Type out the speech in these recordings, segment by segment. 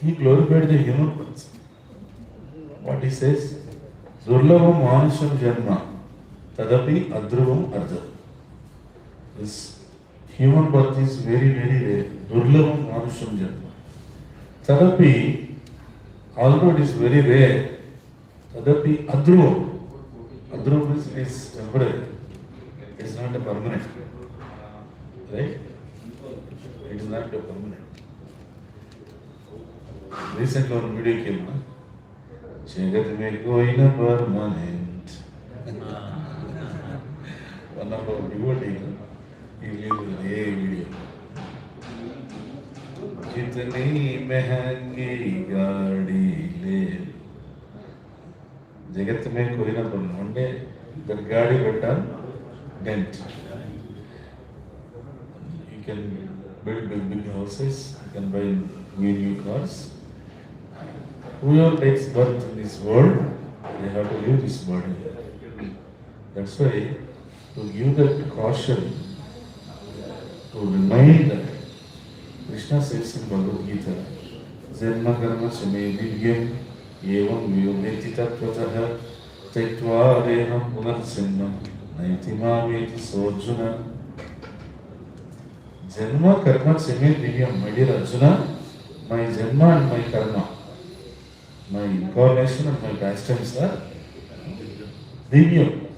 He glorified the human person. What he says? Durlavam Manusham Janma Tadapi Adruvam Arjam. This human birth is very, very rare. Durlavam Manusham Janma. Tadapi, although it is very rare, Tadapi Adruvam. Adruvam is temporary. It is not a permanent. Right? It is not a permanent. Recently one video came, Jagat mein koi na permanent. One of our devotees, he lives in a video. Jitni mehangi gaadi le. Jagat mein koi na permanent. One day, that gaadi went on dent. You can build big houses, you can buy new cars. Whoever takes birth in this world, they have to leave this body. That's why, to give that caution, to remind that Krishna says in Bhagavad Gita, Janma karma same divyam evam vyometi tattvataha tyaktva deham punarsinnam naiti mameti sojuna. Janma karma same divyam, my dear Arjuna, my janma and my karma, my incarnation and my pastimes are divyam.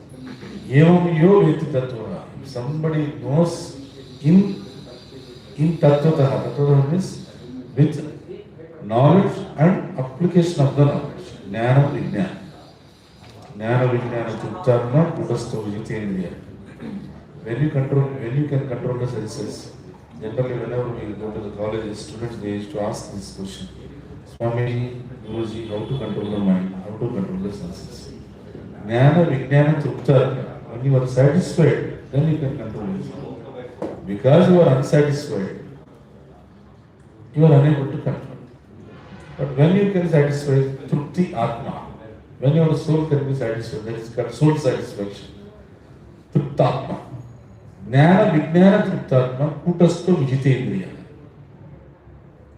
Evam yo veti tattva. If somebody knows in tattvataha, tattva means with knowledge and application of the knowledge. Jnana vijnana. Jnana vijnana chuttarna pudasto vijitendriya. When you can control the senses. Generally, whenever we go to the college, students, they used to ask this question. Swami, Guruji, how to control the mind, how to control the senses. Jnana, Vijnana, Trupta, when you are satisfied, then you can control it. Because you are unsatisfied, you are unable to control. But when you can satisfy Trupti Atma, when your soul can be satisfied, that is called soul satisfaction. Truptatma. Jnana, Vijnana, Truptatma, Kutasto Vijitendriya.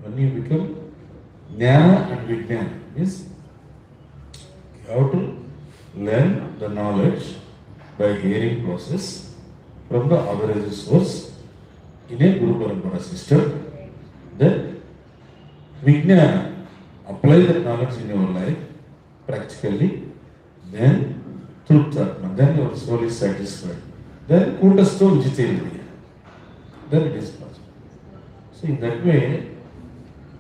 When you become Jnana and Vijnana, means you have to learn the knowledge by hearing process from the authorized source in a Guru Parampara system. Then Vijnana, apply that knowledge in your life practically. Then Truptatma, then your soul is satisfied. Then Kutasto Vijitendriya. Then it is possible. So in that way,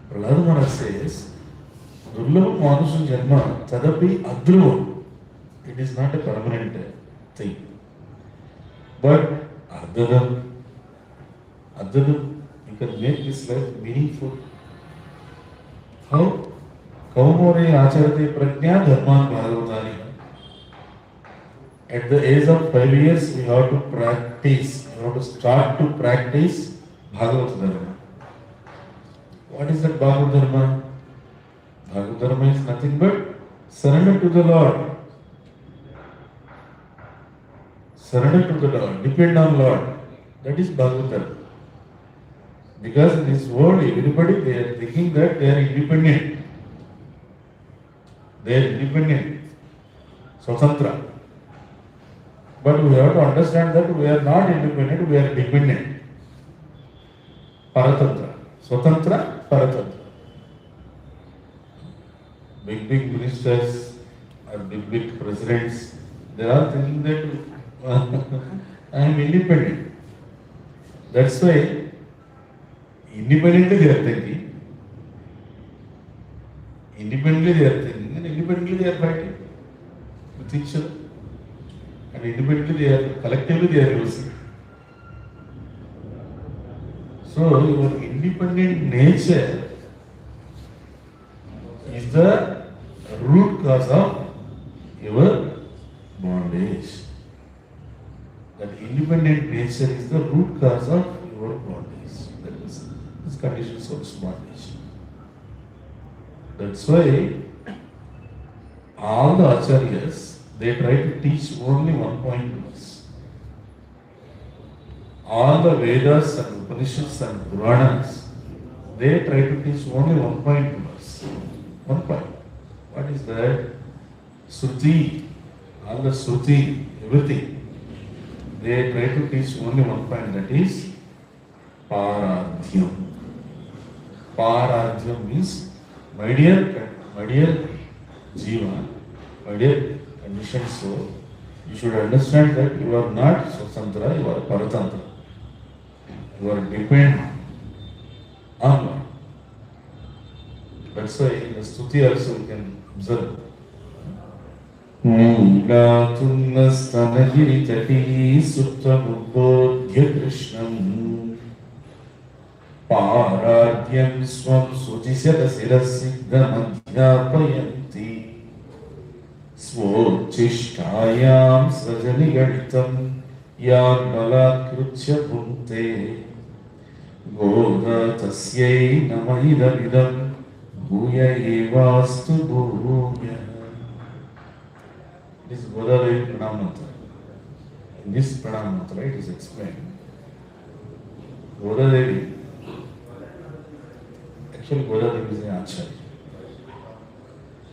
Prahlada Maharaj says, Durlabha Manusha Janma Tadapi Adruvam. It is not a permanent thing. But Ardhadam, you can make this life meaningful. How? Kaumore Acharate Prajna Dharman Bhagavatani. At the age of 5 years, we have to practice. We have to start to practice Bhagavad Dharma. What is that Bhagavad Dharma? Bhagavad Dharma is nothing but surrender to the Lord. Surrender to the Lord. Depend on Lord. That is Bhagavad Dharma. Because in this world, everybody, they are thinking that they are independent. They are independent. Swatantra. But we have to understand that we are not independent, we are dependent. Paratantra. Swatantra, Paratantra. Big ministers or big presidents, they are thinking that I am independent. That's why independently they are thinking. Independently they are thinking and independently they are fighting with each other. And independently they are, collectively they are losing. So your independent nature is the root cause of your bondage. That independent nature is the root cause of your bondage. That is this condition of bondage. That's why all the acharyas, they try to teach only one point to us. All the Vedas and Upanishads and Puranas, they try to teach only one point to us. One point. What is that? Sruti, all the Sruti, everything. They try to teach only one point, that is Paradhyam. Paradhyam means, my dear Jiva, my dear conditioned soul, you should understand that you are not Swatantra, you are Paratantra. You are dependent on God. That's why in the Stuti also you can observe. Tunnastanagiri Suptamudbodhya Krishnam Paradhyam Swam Sujisata Sirasidhamadhyapayanti Svochishtayam Srajaniganitam Yagnalatkrutya Bhunte Goda Tasyai Namahidamidam Bhuya Evastu Bhuya. This is Godadevi Pranam Mantra. In this Pranam Mantra, it is explained. Godadevi, actually Godadevi is an Acharya.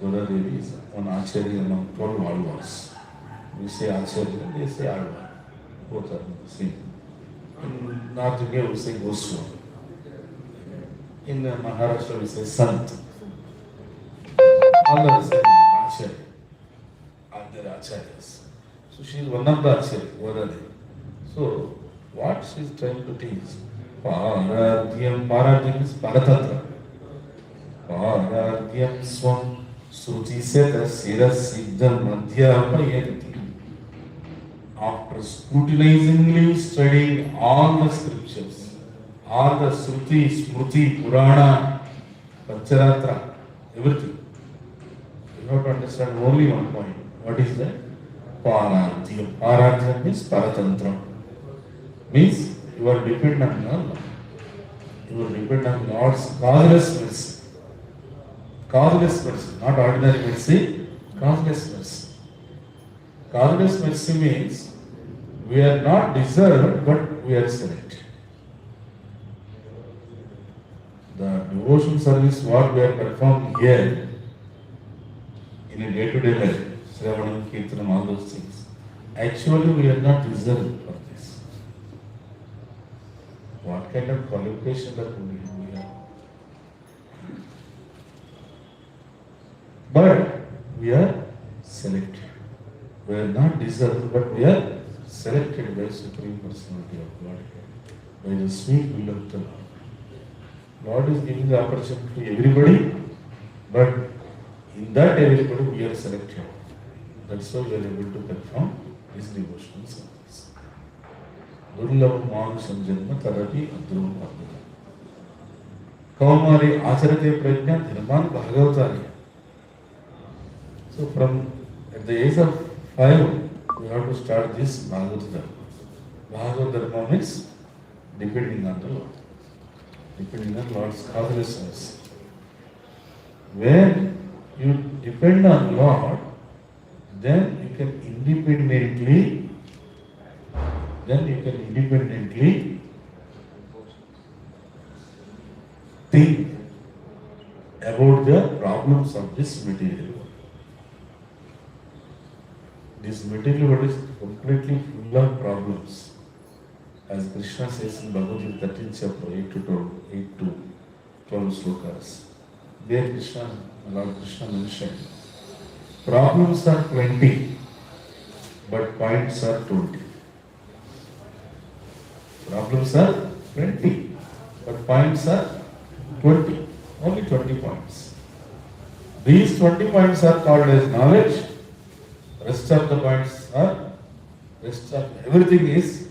Godadevi is one Acharya among 12 Alvars. We say Acharya, they say Alvar. Both are the same. In North India, we say Goswami. In Maharashtra, we say Sant. All are the same Acharya. Their acharyas. So she is one of the acharyas, Godadevi. So what she is trying to teach? Paradhyam is Paratantra. Paradhyam Swam Sruti Seta Sirasiddham Madhyapayanti. After scrutinizingly studying all the scriptures, all the Sruti, Smruti, Purana, Pancharatra, everything, you have to understand only one point. What is that? Paradhyam. Paradhyam means Paratantra. Means you are dependent on God. You are dependent on God's causeless mercy. Causeless mercy, not ordinary mercy, causeless mercy. Causeless mercy means we are not deserved, but we are selected. The devotion service, what we are performing here in a day-to-day life, Shravanam, Kirtanam, all those things. Actually, we are not reserved for this. What kind of qualification that we have? But we are selected. We are not deserved, but we are selected by Supreme Personality of God, by the sweet will of the Lord. God is giving the opportunity to everybody, but in that everybody we are selected. That's why we are able to perform this devotional service. Durlabha Manusam Janma Tadapi Adruvam Bhagavata. Kaumari Acharate Prajna Dhirman Bhagavatari. So from at the age of 5, we have to start this Bhagavad Dharma. Bhagavad Dharma means depending on the Lord. Depending on Lord's causeless mercy. When you depend on Lord, then you can independently think about the problems of this material world. This material world is completely full of problems. As Krishna says in Bhagavad Gita 13th chapter 8 to 12 slokas. There Lord Krishna mentioned, problems are 20, but points are 20. Problems are 20, but points are 20. Only 20 points. These 20 points are called as knowledge. Rest of everything is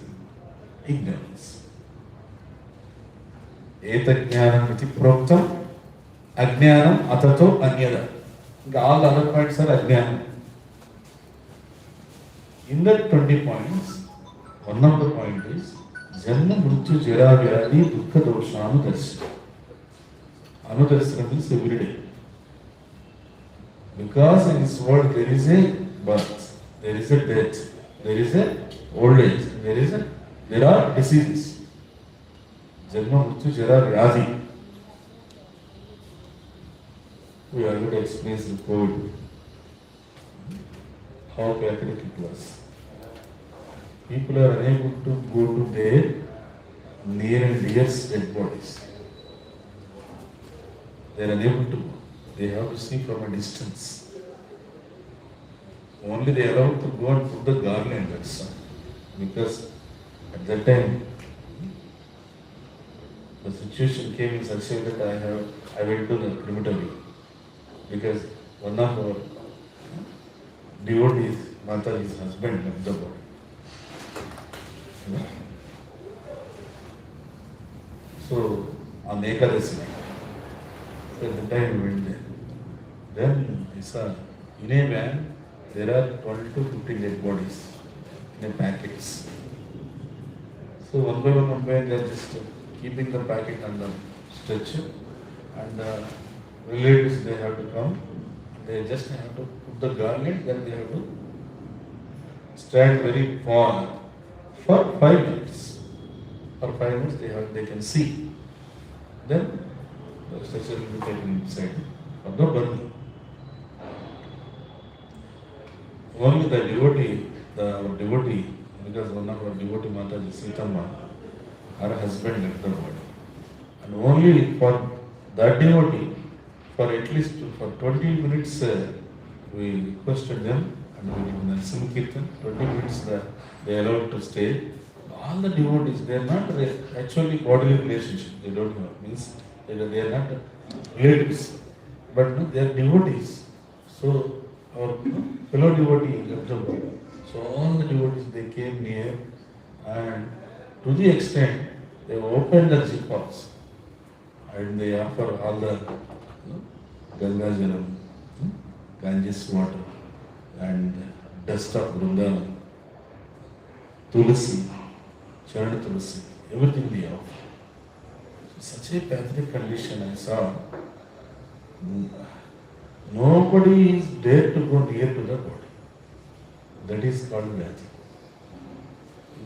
ignorance. Etajnanam iti proktam, ajnanam atato anyada. All the other points are ajnanam. In that 20 points, one of the points is Janma Mrityu Jara Vyadi Dukkha Dosha Anudarsana. Anudarsana means every day. Because in this world there is a birth, there is a death, there is a old age, there are diseases. Janma Mrityu Jara Vyadi. We already experienced in COVID how pathetic it was. People are unable to go to their near and dearest dead bodies. They are unable to go. They have to see from a distance. Only they are allowed to go and put the garland, that's all. Because at that time, the situation came in such a way that I went to the crematory because one of our devotees, Mata, his husband, left the body. You know? So on Ekadasi, at the time we went there. Then I saw in a van there are 12 to 15 dead bodies in a packets. So one by one they are just keeping the packet on the stretcher, and relatives they have to come. They just have to put the garland, then they have to stand very far for 5 minutes. For 5 minutes they can see. Then the stretcher will be taken inside for the burning. Only the devotee, our devotee, because one of our devotee Mataji Sitama, her husband left the body. And only for that devotee, for at least for 20 minutes, we requested them and we did Narsim Kirtan. 20 minutes they allowed to stay. All the devotees, they are not actually bodily relationship. They don't have, means they are not relatives, but no, they are devotees. So our fellow devotee left the body. So all the devotees they came near, and to the extent they opened the zippers and they offer all the Ganga Jalam, Ganges water and dust of Vrindavan, Tulasi, Charana Tulasi, everything they offer. So such a pathetic condition I saw. Nobody is dare to go near to the body. That is called Vyati.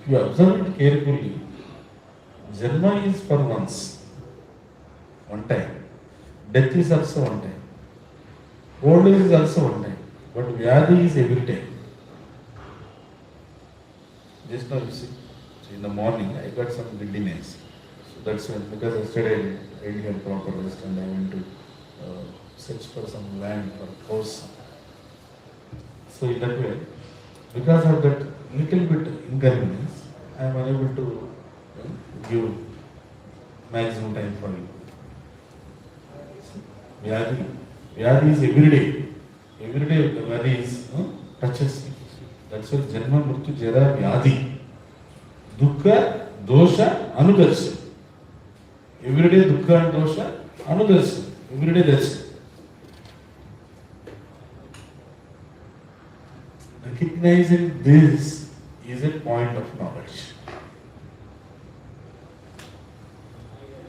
If you observe it carefully, Janma is for once, one time. Death is also one time. Old age is also one time. But Vyadi is every time. Just now you see, in the morning I got some giddiness. So that's when, because yesterday I didn't have proper rest and I went to search for some land for house. So in that way, because of that little bit inconvenience, I am unable to give maximum time for you. Vyadi. Vyadi is every day. Every day the Vyadi is touches you. That's why Janma Mrityu Jara Vyadi. Dukkha, Dosha, Anudarshan. Every day Dukkha and Dosha, Anudarshan. Every day that's it. Recognizing this is a point of knowledge.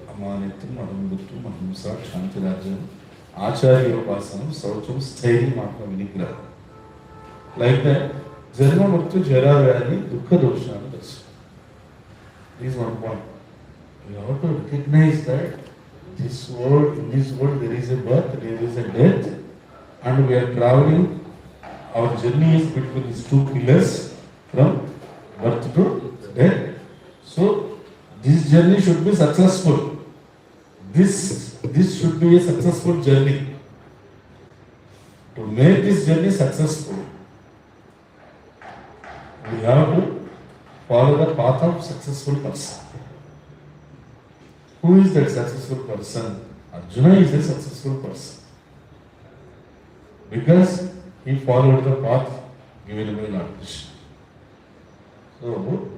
Amanittam, Adambuttam, Ahimsa, Shantirajam, Acharyopasanam, Saucham, Sthairyam, Atma Vinigraha. Like that, Janma Mrityu Jara Vyadi, Dukkha Dosha Anudarshan. This is one point. You have to recognize that in this world there is a birth, there is a death, and we are traveling. Our journey is between these two pillars from birth to death. So this journey should be successful. This should be a successful journey. To make this journey successful, we have to follow the path of successful person. Who is that successful person? Arjuna is a successful person. Because he followed the path given by Lord Krishna. So,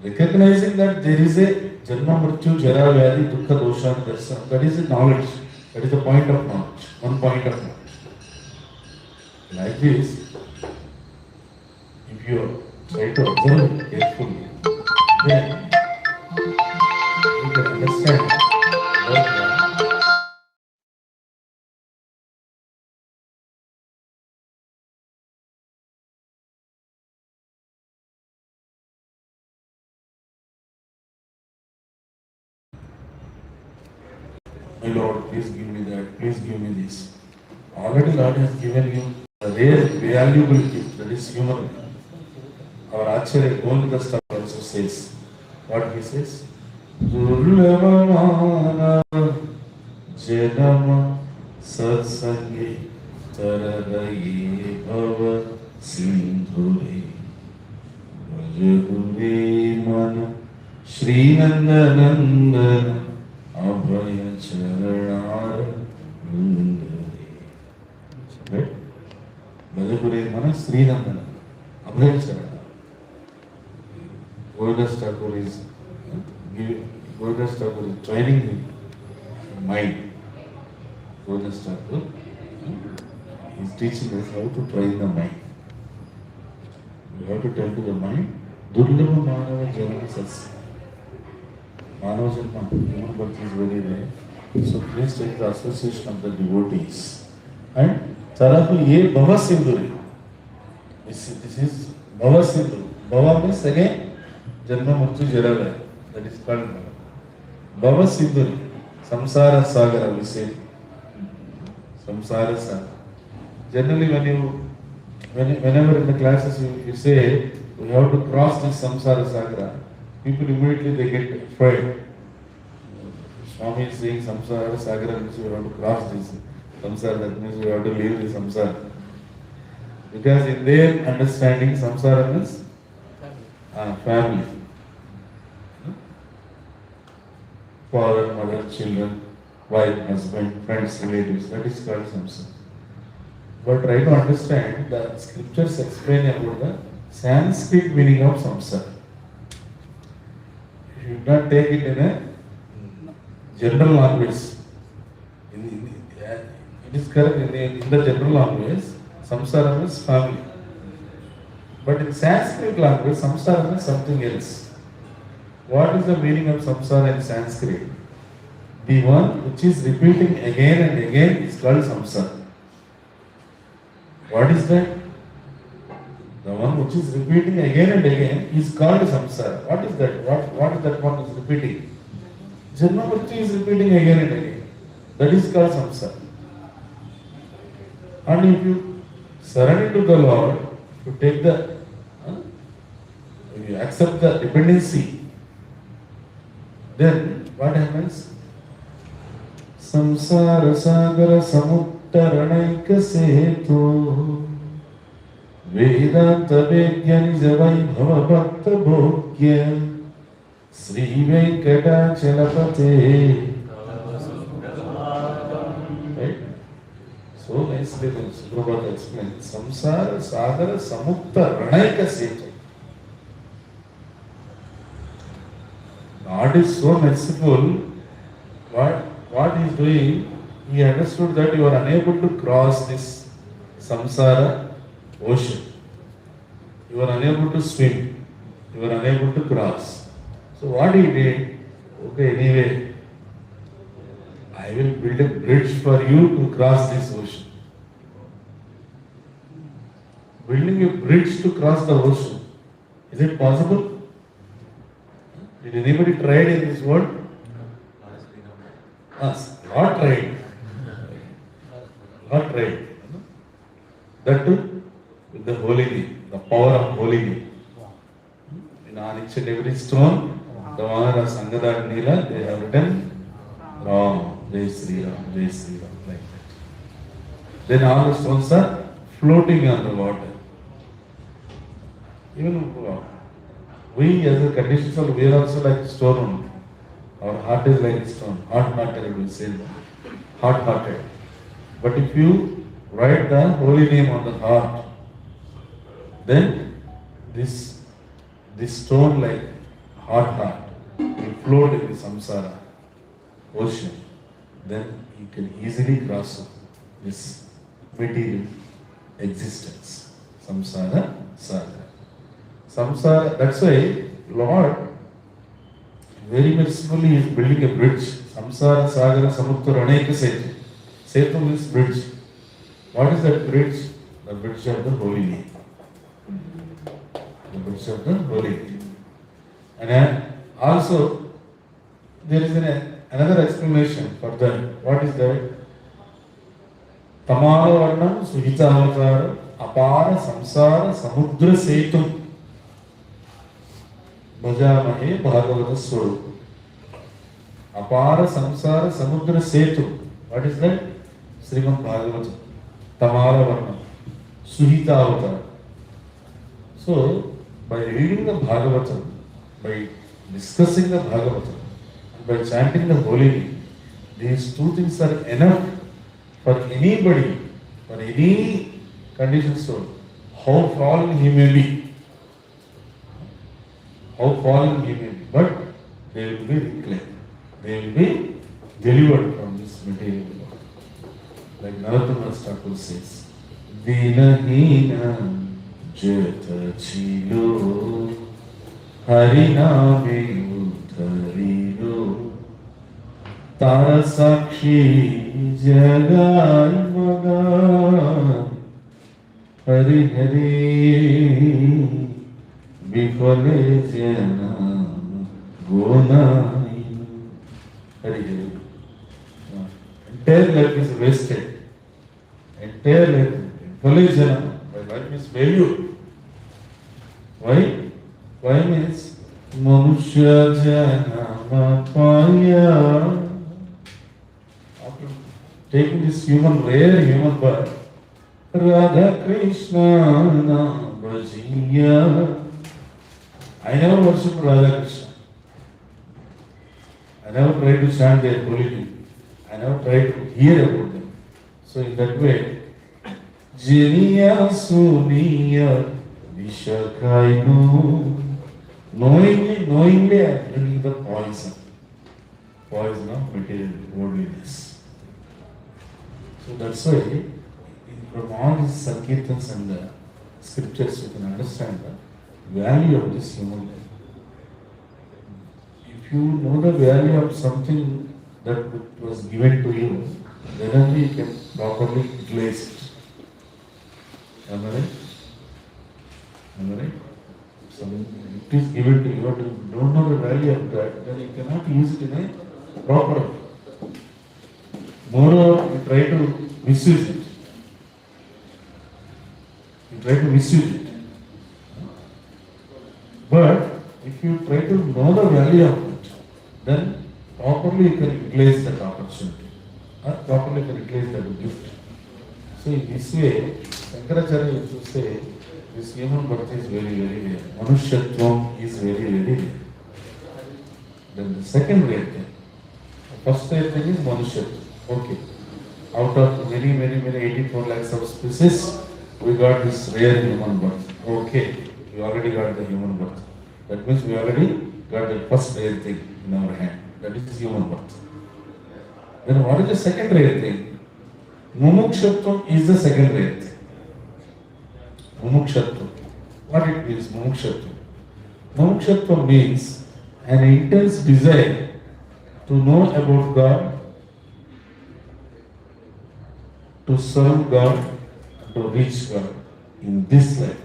recognizing that there is a Janma Mrityu Jara Vyadi Dukkha Dosha Darsana, that is a knowledge. That is the point of knowledge. One point of knowledge. Like this, if you try to observe it carefully, then you can understand that my Lord, please give me that, please give me this. Already Lord has given you a rare, valuable gift, that is human. Our Acharya Govindasta also says, what he says? Durlavamana Janama Satsangi Taradaye Bhava Sindhure Vajagure Mana Shri Nandanandana Abhaya Charanara Mundare. Right? Vajagure Mana Shri Nandana Abhaya Charanara. Govindas Thakur is training the mind. Govindas Thakur is teaching us how to train the mind. We have to tell to the mind, Durlama Manava Janama Satsa. Manava Janma, human birth is very rare. So please take the association of the devotees. And Tarapu Ye Bhava Sindhuri. This is Bhava Sindhu. Bhava means again Janma Murtu Jarava. That is called Bhava Sindhuri. Samsara Sagara, we say. Samsara Sagara. Generally, whenever in the classes you say we have to cross this Samsara Sagara, people immediately they get afraid. Swami is saying Samsara Sagara means we have to cross this Samsara, that means we have to leave the Samsara. Because in their understanding, Samsara means family. Father, mother, children, wife, husband, friends, relatives, that is called samsara. But try to understand, the scriptures explain about the Sanskrit meaning of samsara. You should not take it in a general language. It is correct in the general language, samsara means family. But in Sanskrit language, samsara means something else. What is the meaning of samsara in Sanskrit? The one which is repeating again and again is called samsara. What is that? The one which is repeating again and again is called samsara. What is that? What is that one is repeating? Janma Murti is repeating again and again. That is called samsara. And if you surrender to the Lord, you take the, you accept the dependency, then what happens? Samsara Sagara Samuttaranaika Setu Vedanta Vegyani Javai Bhava Bhakta Bhogya Sri Venkata Chalapate. Right? So nicely Prabhupada explained. Samsara Sagara Samuttaranaika Setu. God is so merciful. What he is doing, he understood that you are unable to cross this samsara ocean. You are unable to swim. You are unable to cross. So what he did, okay, anyway, I will build a bridge for you to cross this ocean. Building a bridge to cross the ocean, is it possible? Did anybody tried in this world? Yes, not tried. Not tried. That too with the holy name, the power of holy name. In on each and every stone, the honor of Sangada and Neela, they have written Ram, Jai Sri Ram, like that. Then all the stones are floating on the water. Even we as a condition soul, we are also like stone only. Our heart is like stone, hard-hearted, we say, hard-hearted. But if you write the holy name on the heart, then this stone like hard heart will float in the samsara ocean. Then you can easily cross this material existence, samsara saga. Samsara, that's why Lord very mercifully is building a bridge. Samsara Sagara Samuttar Aneka Setu. Setu means bridge. What is that bridge? The bridge of the holy name. The bridge of the holy name. And also there is another explanation for that. What is that? तमाल वर्णम सुहितावतार अपार संसार समुद्र सेतु भजामहे भागवत स्वरूप. अपार संसार समुद्र सेतु. What is that? Srimad Bhagavatam. Tamala Varnam. Suhita Avatar. So, by reading the Bhagavatam, by discussing the Bhagavatam, and by chanting the holy name, these two things are enough for anybody, for any conditioned soul, how fallen he may be. How fallen he may be. But they will be reclaimed. They will be delivered from this material world. Like Narottama Thakur says, Vinahina Jeta Chilo Hariname Uttarilo Tarasakshi Jagai Maga Hari Hari Bifale Jana Gonai Hari Hari. Entire life is wasted. Entire life, collision, life is failure. Why? Why means Manushya Janama Paya. After taking this rare human birth, Radha Krishna Bhajiya. I never worship Radha Krishna. I never try to stand there holy. I never try to hear about them. So in that way, Jiniya Suniya Vishakainu. Knowingly I am drinking the poison of material worldliness. So that's why from all these Sankirtans and the scriptures you can understand the value of this human life. If you know the value of something that was given to you, then only you can properly utilize it. Am I right? Am I right? So it is given to you, but you don't know the value of that, then you cannot use it in a proper way. Moreover, you try to misuse it. You try to misuse it. But if you try to know the value of it, then properly you can utilize that opportunity. Properly you can utilize that gift. So in this way, Shankaracharya used to say, this human birth is very, very rare. Manushyatvam is very, very rare. Then the second rare thing. The first rare thing is Manushyatvam. Okay. Out of many, 84 lakhs of species, we got this rare human birth. Okay. We already got the human birth. That means we already got the first rare thing in our hand. That is human birth. Then what is the second rare thing? Mumukshatvam is the second rare thing. Mumukshatvam. What it means, Mumukshatvam? Mumukshatvam means an intense desire to know about God, to serve God, to reach God in this life.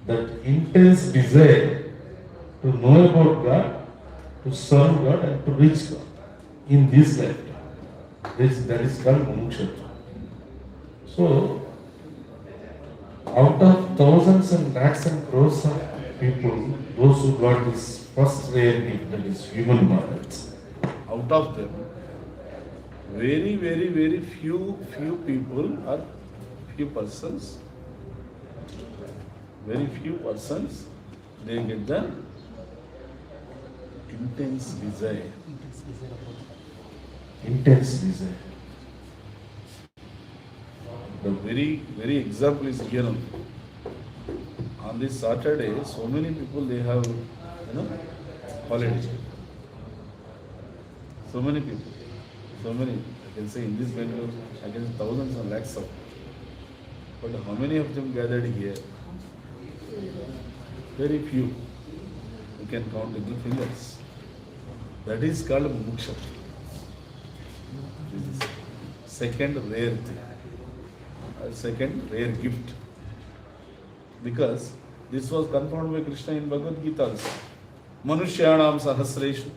That intense desire to know about God, to serve God and to reach God in this lifetime. That is called Mumukshatva. So, out of thousands and lakhs and crores of people, those who got this first rare gift, that is human birth, out of them, very few people or few persons, very few persons, they get the intense desire. Intense desire. The very example is here on this Saturday. So many people they have, holiday. So many people. I can say in this venue, I can say thousands and lakhs of. But how many of them gathered here? Very few. You can count in the fingers. That is called Muksha. This is second rare thing. Second rare gift. Because this was confirmed by Krishna in Bhagavad Gita also. Manushyanam sahasreshu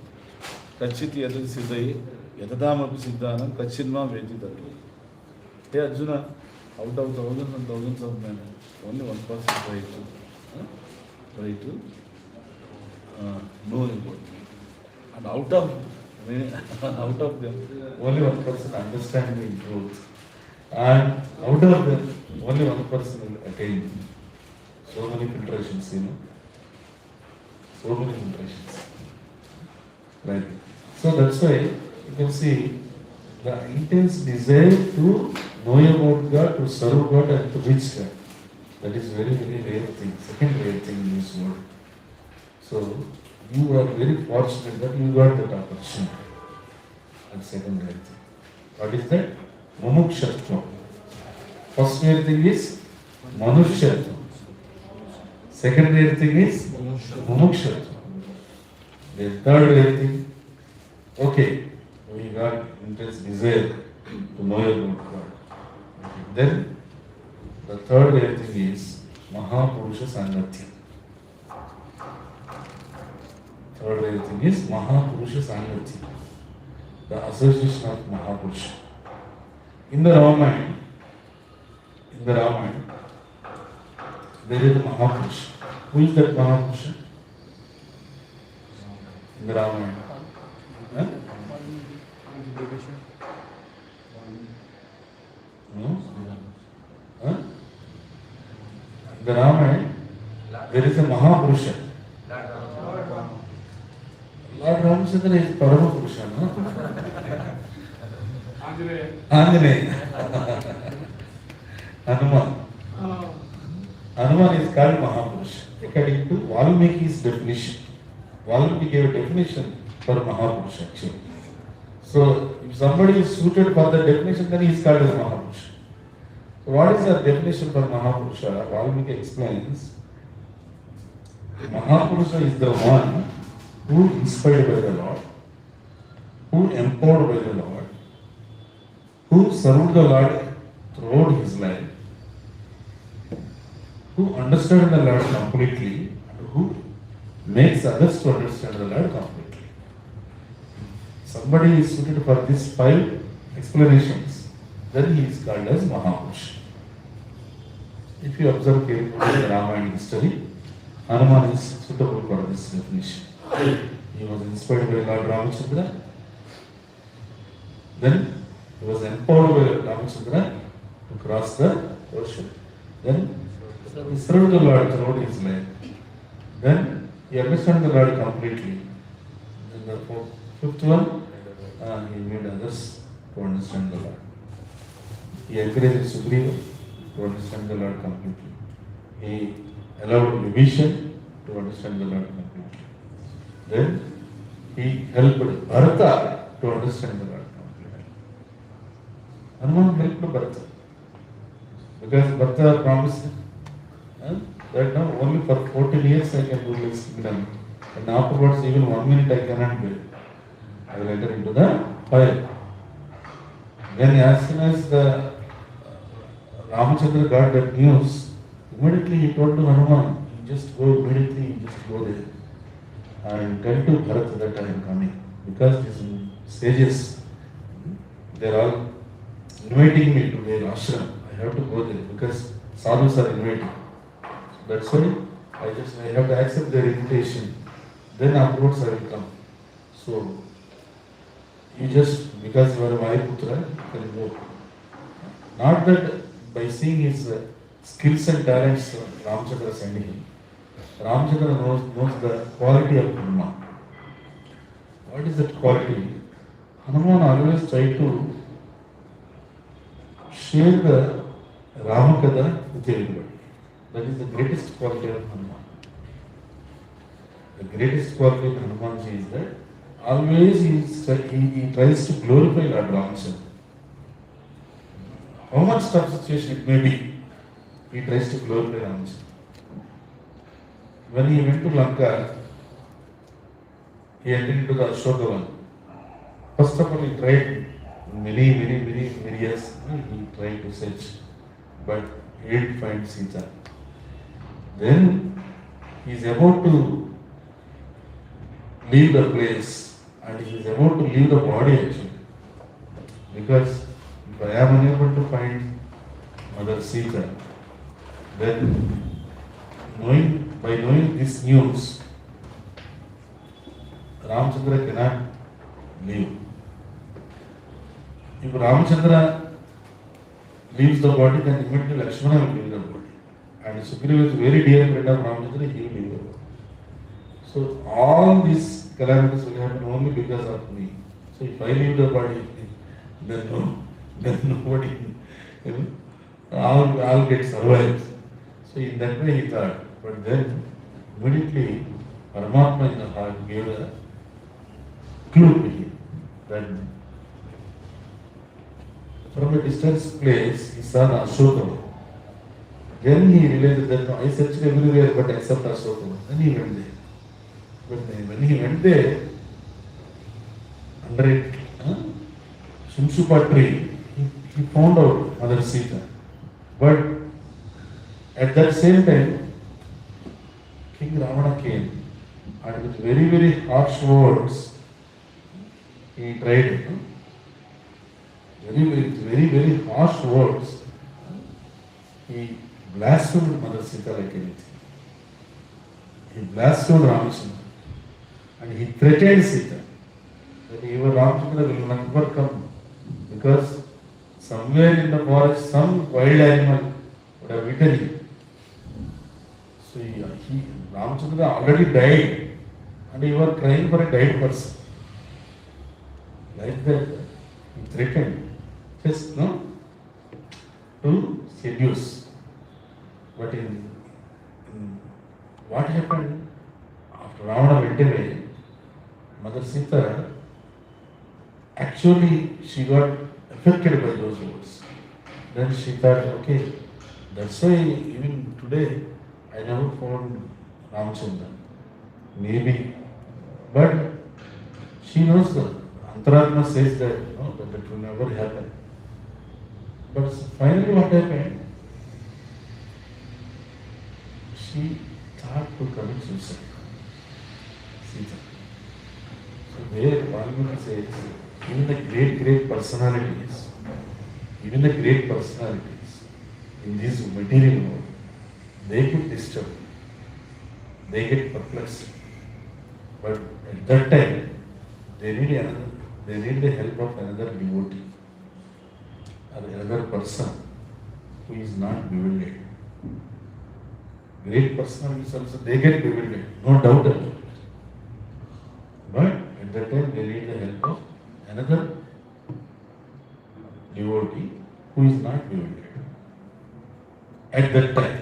kachit yadasidaye Yatadamapi Siddhanam Kachinma Vedi Tattva. Hey Arjuna, out of thousands and thousands of men, only one person try to know about me. And out of them, only one person understands the truth. And out of them, only one person will attain. So many filtrations, so many filtrations. Right. So that's why you can see the intense desire to know about God, to serve God and to reach God. That is very, very rare thing, second rare thing in this world. So you are very fortunate that you got that opportunity. And second rare thing. What is that? Mumukshatva. First rare thing is Manushyatva. Second rare thing is Mumukshatva. The third rare thing, okay, we got intense desire to know about God. Then the third rare thing is Mahapurusha Sangatya. Third rare thing is Mahapurusha Sangatya. The association of Mahapurusha. In the Ramayana, there is a Mahapurusha. Who is that Mahapurusha? In the Ramayana. Huh? No? Huh? In the Ramayana, there is a Mahapurusha. Lord Ramachandra is Paramapurusha, no? Anjaneya. Hanuman is called Mahapurusha. According to Valmiki's definition. Valmiki gave a definition for Mahapurusha actually. So if somebody is suited for the definition, then he is called as Mahapurusha. So what is the definition for Mahapurusha? Valmiki explains, Mahapurusha is the one who inspired by the Lord, who empowered by the Lord, who served the Lord throughout his life, who understood the Lord completely, and who makes others to understand the Lord completely. Somebody is suited for these 5 explanations, then he is called as Mahapurusha. If you observe carefully the Ramayana history, Hanuman is suitable for this definition. He was inspired by Lord Ramachandra, then he was empowered by Ramachandra to cross the ocean, then he served the Lord throughout his life, then he understood the Lord completely. And the 5th one, he made others to understand the Lord. He encouraged Sugriva to understand the Lord completely. He allowed Vibhishan to understand the Lord completely. Then he helped Bhakta to understand the Lord completely. Hanuman helped Bhakta because Bhakta promised that now only for 14 years I can rule this kingdom, and afterwards even 1 minute I cannot do it. I will enter into the fire. When as soon as the Ramachandra got that news, immediately he told to Hanuman, you just go immediately, you just go there and tell to Bharat that I am coming, because these sages, they are all inviting me to their ashram. I have to go there because sadhus are inviting. That's why I have to accept their invitation. Then afterwards I will come. So you just, because you are a Vaikuputra, you can go. Not that by seeing his skills and talents Ramachandra sending him. Ramachandra knows the quality of Hanuman. What is that quality? Hanuman always tried to share the Ramakatha with everybody. That is the greatest quality of Hanuman. The greatest quality of Hanumanji is that always he tries to glorify Lord Ramachandra. How much tough situation it may be, he tries to glorify Ramachandra. When he went to Lanka, he entered into the Ashokavan. First of all, he tried many years, he tried to search, but he didn't find Sita. Then he is about to leave the place and he is about to leave the body actually. Because if I am unable to find Mother Sita, then by knowing this news, Ramchandra cannot leave. If Ramchandra leaves the body, then immediately Lakshmana will leave the body. And Sugriva is very dear friend of Ramchandra, he will leave the body. So all these calamities will happen only because of me. So if I leave the body, then nobody, all get survived. So in that way he thought. But then immediately Paramatma in the heart gave a clue to him that from a distance place he saw the Ashoka. Then he realized that no, I searched everywhere but except Ashoka. Then he went there. But when he went there, under a Shumshupa tree, he found out Mother Sita. But at that same time, King Ravana came and with very, very harsh words, he tried, very, very harsh words, he blasphemed Mother Sita like anything. He blasphemed Ramachandra and he threatened Sita that even Ramachandra will never come because somewhere in the forest some wild animal would have eaten him. So Ramachandra already died and he was crying for a dead person. Like that, he threatened just to seduce. But in what happened after Ravana went away, Mother Sita actually she got affected by those words. Then she thought, okay, that's why even today I never found Ramchandra. Maybe. But she knows that Antaratma says that that will never happen. But finally what happened? She thought to commit suicide. Sita. So there Valmiki says, even the great personalities in this material world, they get disturbed, they get perplexed. But at that time, they need the help of another devotee or another person who is not bewildered. Great personalities also, they get bewildered, no doubt about it. But at that time, they need the help of another devotee who is not bewildered. At that time.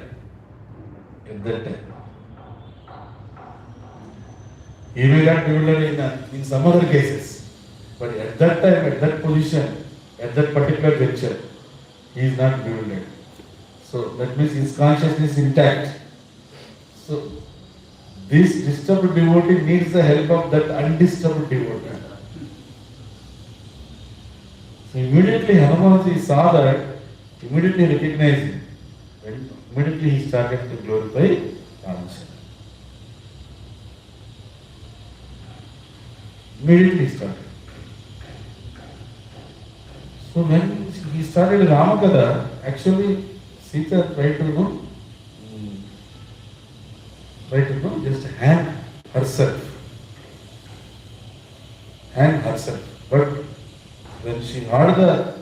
He may not be bewildered in some other cases. But at that time, at that position, at that particular juncture, he is not bewildered. So that means his consciousness is intact. So this disturbed devotee needs the help of that undisturbed devotee. So immediately Hanumanji saw that, immediately recognized him. And immediately he started to glorify Ramachandra. Immediately he started. So when he started Ramakatha, actually Sita tried to just hang herself. But when she heard the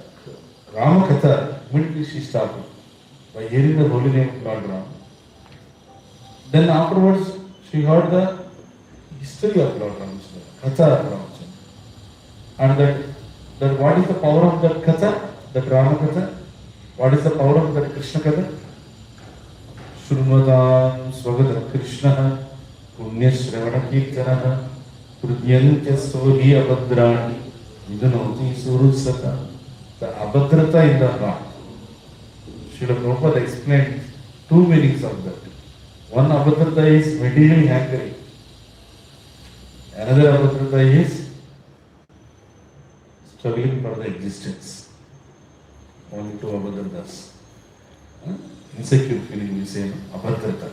Ramakatha, immediately she stopped by hearing the holy name of Lord Ram. Then afterwards, she heard the history of Lord Ramachandra, Katha of Ramachandra. And that what is the power of that Katha, that Ramakatha? What is the power of that Krishna Katha? Shrumatan Swagata Krishna Punya Shravana Kirtana Prudyantya Stori Abhadrani Vidunoti Surusata. The Abhadrata in the heart. Srila Prabhupada explained two meanings of that. One Abhadrata is material hankering. Another Abhadrata is struggling for the existence. Only two Abhadratas. Insecure feeling we say, Abhadrata.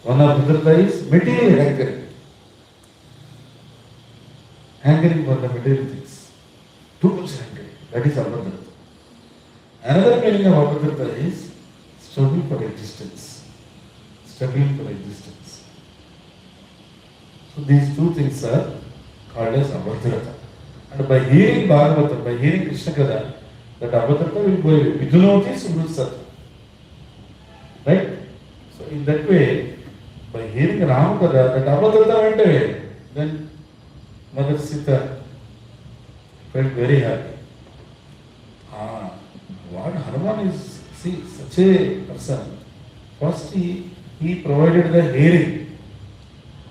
One Abhadrata is material hankering. Hankering for the material things. Too much hankering. That is Abhadrata. Another meaning of Abhadrata is struggle for existence. Struggling for existence. So these two things are called as Abhadrata. And by hearing Bhagavata, by hearing Krishna Katha, that Abhadrata will go away. Vidunoti Sudhutsata. Right? So in that way, by hearing Ram Katha, that Abhadrata went away. Then Mother Sita felt very happy. What Hanuman is, see, such a person. First he provided the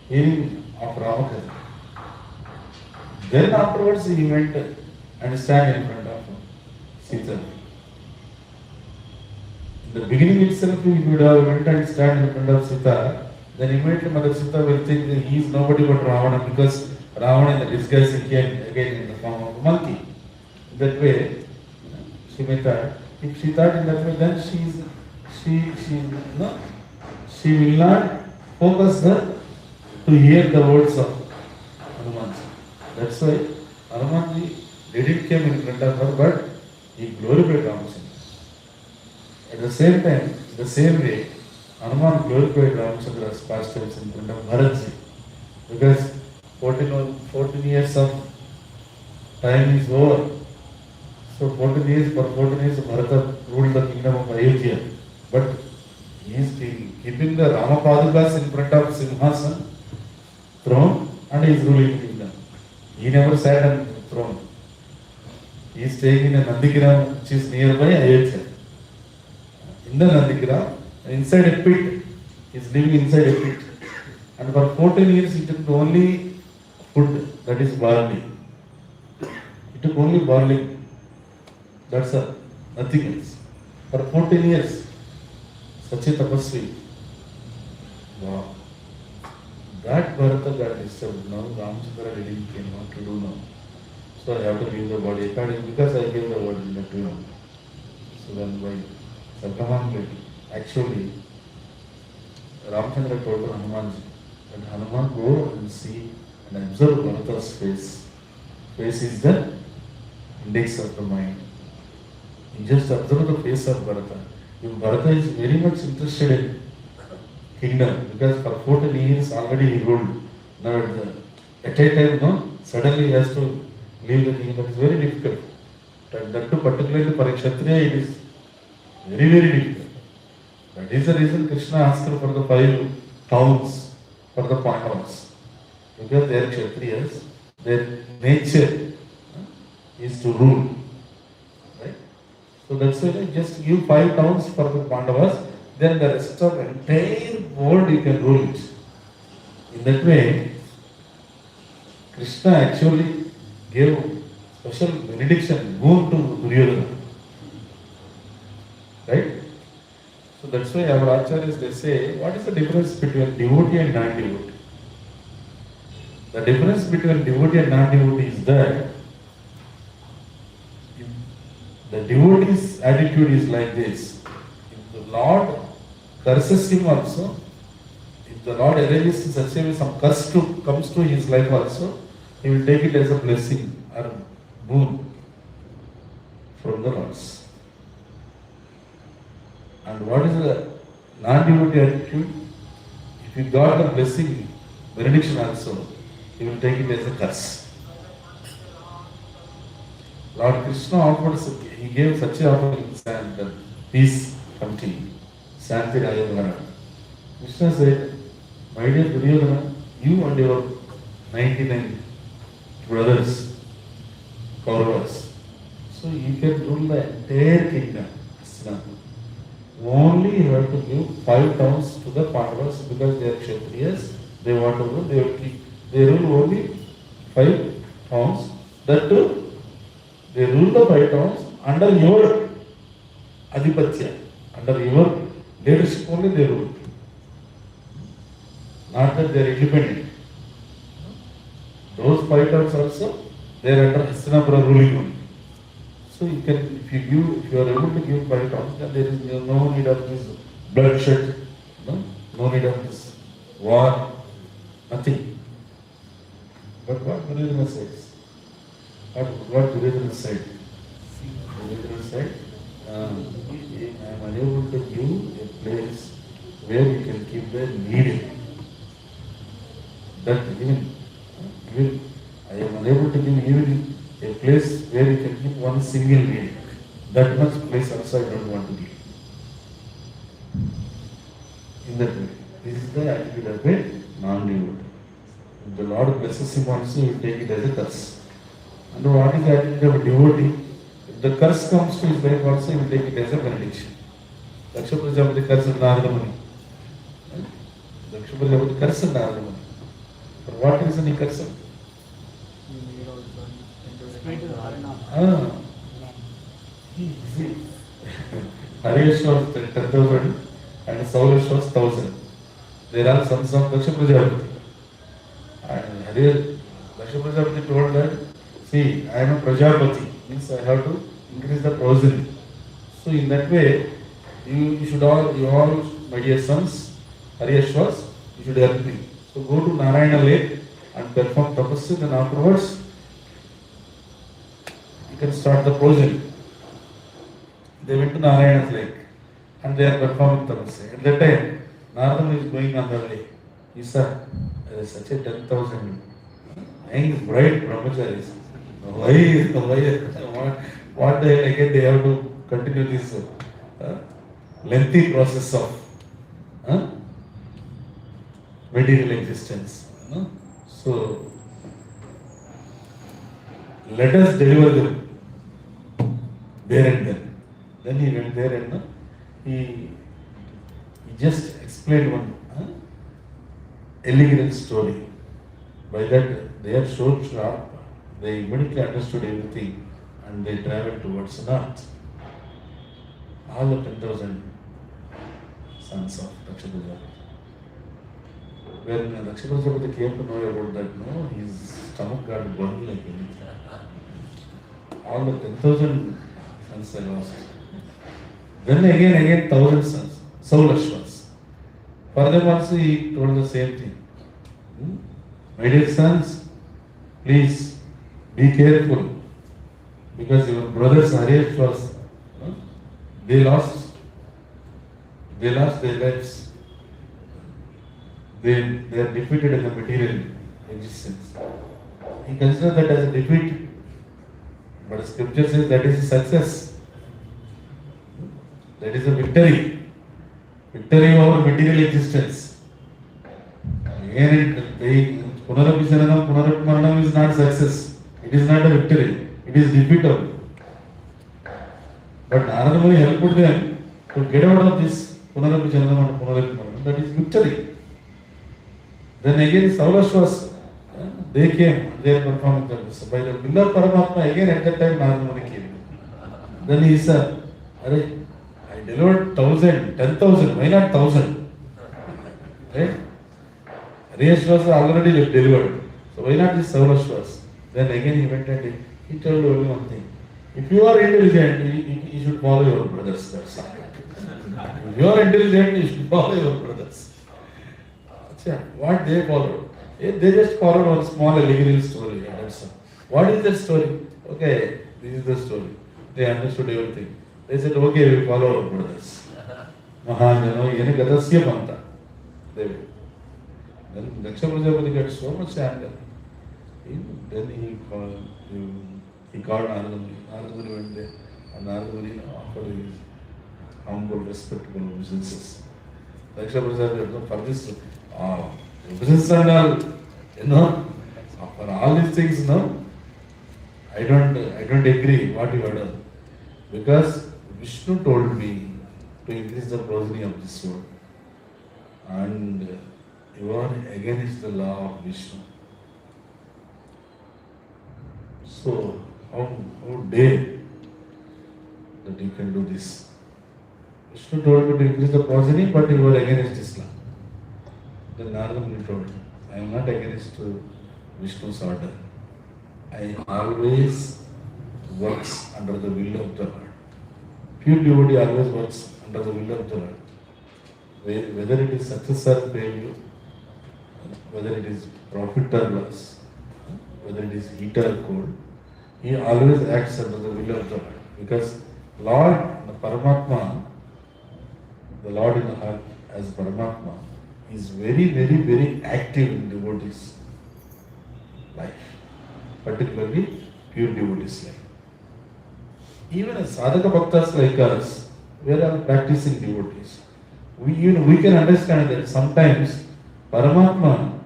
hearing of Ramakatha. Then afterwards he went and stand in front of Sita. In the beginning itself he would have went and stand in front of Sita. Then immediately Mother Sita will think that he is nobody but Ravana, because Ravana in the disguise came again in the form of a monkey. In that way, she may thought, if she thought in that way, then she will not focus to hear the words of Hanuman. That's why Hanumanji didn't come in front of her, but he glorified Ramachandra. At the same time, the same way, Hanuman glorified Ramachandra's pastimes in front of Bharatji, because 14 years of time is over. So 14 years Bharata ruled the kingdom of Ayodhya. But he is keeping the Ramapadukas in front of Simhasan throne and he is ruling the kingdom. He never sat on the throne. He is staying in a Nandigram which is nearby Ayodhya. In the Nandigram, inside a pit, he is living inside a pit. And for 14 years he took only food, that is barley. He took only barley. That's all, nothing else. For 14 years, such a tapasvi. Wow. That Bharata got disturbed. Now Ramachandra didn't came. What to do now? So I have to leave the body according, because I gave the word in the tomb. So then by Sakramangali, actually, Ramachandra told Hanumanji that Hanuman go and see and observe Bharata's face. Face is the index of the mind. You just observe the face of Bharata. If Bharata is very much interested in kingdom, because for 14 years already he ruled. Now at a time, no, suddenly he has to leave the kingdom. It's very difficult. That too, particularly for a Kshatriya, it is very, very difficult. That is the reason Krishna asked for the 5 towns for the Pandavas. Because they are Kshatriyas, their nature is to rule. So that's why I just give 5 towns for the Pandavas, then the rest of the entire world you can rule it. In that way, Krishna actually gave special benediction, boon to Duryodhana. Right? So that's why our acharyas, they say, what is the difference between devotee and non-devotee? The difference between devotee and non-devotee is that the devotee's attitude is like this. If the Lord curses him also, if the Lord arranges in such a way some curse comes to his life also, he will take it as a blessing or boon from the Lord. And what is the non-devotee attitude? If you got the blessing, benediction also, he will take it as a curse. Lord Krishna offered, he gave such a offering and peace come to you. Shanti Rayadhara. Krishna said, my dear Duryodhana, you and your 99 brothers, Kauravas, so you can rule the entire kingdom. Only you have to give 5 towns to the Pandavas because they are Kshatriyas, they want to rule, they will keep. They rule only 5 towns. That too, they rule the 5 towns under your adhipatya, under your leadership only they rule. Not that they are independent. Those 5 towns also, they are under Hastinapura ruling only. So you can, if you are able to give 5 towns, then there is no need of this bloodshed, no need of this war, nothing. But what Duryodhana says? What Duryodhana said? said, I am unable to give a place where you can keep the needle. That even I am unable to give even a place where you can keep one single needle. That much place also I don't want to give. In that way, this is the attitude of a non-devotee. If the Lord blesses him also, he will take it as a curse. And what is the attitude of a devotee? If the curse comes to his life also, he will take it as a benediction. Daksha Prajapati cursed Narada Muni. Daksha Prajapati cursed Narada Muni. For what reason he cursed? See, Harish was 10,000 and Saulish was 1,000. They are all sons of Daksha Prajapati. And Harish, Daksha Prajapati told that, see, I am a Prajapati, means I have to increase the progeny. So in that way, you all, my dear sons, Harish was, you should help me. So go to Narayana Lake and perform tapasya, then afterwards, you can start the progeny. They went to Narayana's lake and they are performing tapasya. At that time, Narada is going on the lake. He said, there is such a 10,000 young bright brahmacharis. What the hell again they have to continue this lengthy process of material existence. So, let us deliver them there and then. Then he went there and he just explained one elegant story. By that they are so sharp, they immediately understood everything and they traveled towards north. All the 10,000 sons of Daksha Prajapati. When Daksha Prajapati came to know about that, no, his stomach got burned like anything. All the 10,000 sons are lost. Then again 1,000 sons, Saulashwas. For them also he told the same thing. My dear sons, please be careful, because your brothers Harish was, they lost their lives. They are defeated in the material existence. He considers that as a defeat, but scripture says that is a success. That is a victory. Victory over material existence. Again, Punarapi Jananam, Punarapi Maranam is not success. It is not a victory. It is defeat of. But Narada Muni helped them to get out of this Punarapi Jananam and Punarapi Maranam. That is victory. Then again Saulashwas, they came, they performed the by the will of Paramatma. Again at that time Narada Muni came. Then he said, I delivered 1,000, 10,000, why not 1,000? Right? Harish was already delivered. So why not this Saulashwas? Then again he went and he told only one thing. If you are intelligent, you should follow your brothers. That's all. If you are intelligent, you should follow your brothers. What they followed? They just followed one small illegal story. That's all. What is that story? Okay, this is the story. They understood everything. They said, okay, we follow our brothers. Mahajano, yene gadasya banta. They went. Then Daksha Prajapati got so much anger. Then he called Narada Muni. Narada Muni went there. And Narada Muni offered his humble, respectable obeisances. Daksha Prajapati, for this, obeisances and all, for all these things, I don't agree what you have done. Because Vishnu told me to increase the progeny of this world. And you are against the law of Vishnu. So, how dare that you can do this? Vishnu told me to increase the progeny, but you are against Islam. Then Narada Muni told, I am not against Vishnu's order. I always works under the will of the Lord. Pure devotee always works under the will of the Lord. Whether it is success or failure, whether it is profit or loss, whether it is heat or cold, he always acts under the will of the Lord, because Lord, the Paramatma, the Lord in the heart as Paramatma, is very, very, very active in devotees' life, particularly pure devotees' life. Even as sadhaka bhaktas like us, we are all practicing devotees. We can understand that sometimes Paramatma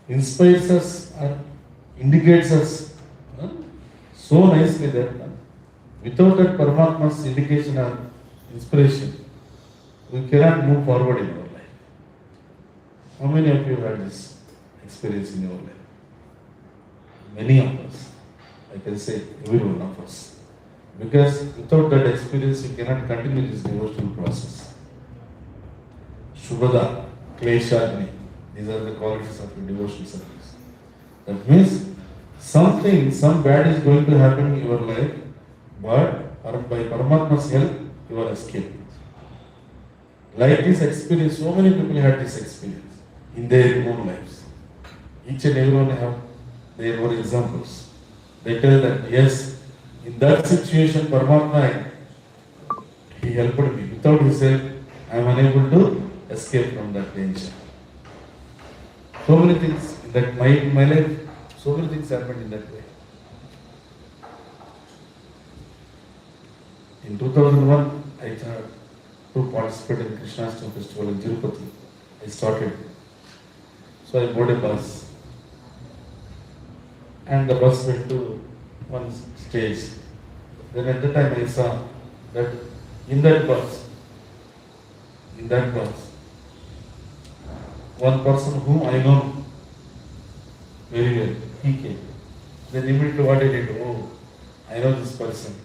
inspires us or indicates us so nicely that without that Paramatma's indication or inspiration, we cannot move forward in our life. How many of you had this experience in your life? Many of us. I can say every one of us. Because without that experience, you cannot continue this devotional process. Shubhada, Kleshagni, these are the qualities of your devotional service. That means some bad is going to happen in your life, but by Paramatma's help, you are escaping. Like this experience, so many people had this experience in their own lives. Each and everyone have their own examples. They tell that, yes, in that situation, Paramatma, he helped me. Without his help, I am unable to escape from that danger. So many things in that my life, so many things happened in that way. In 2001, I tried to participate in Krishnashtami festival in Tirupati. I started. So I boarded a bus. And the bus went to one stage. Then at the time I saw that in that bus, one person whom I know very well, he came. Then immediately what I did, oh, I know this person.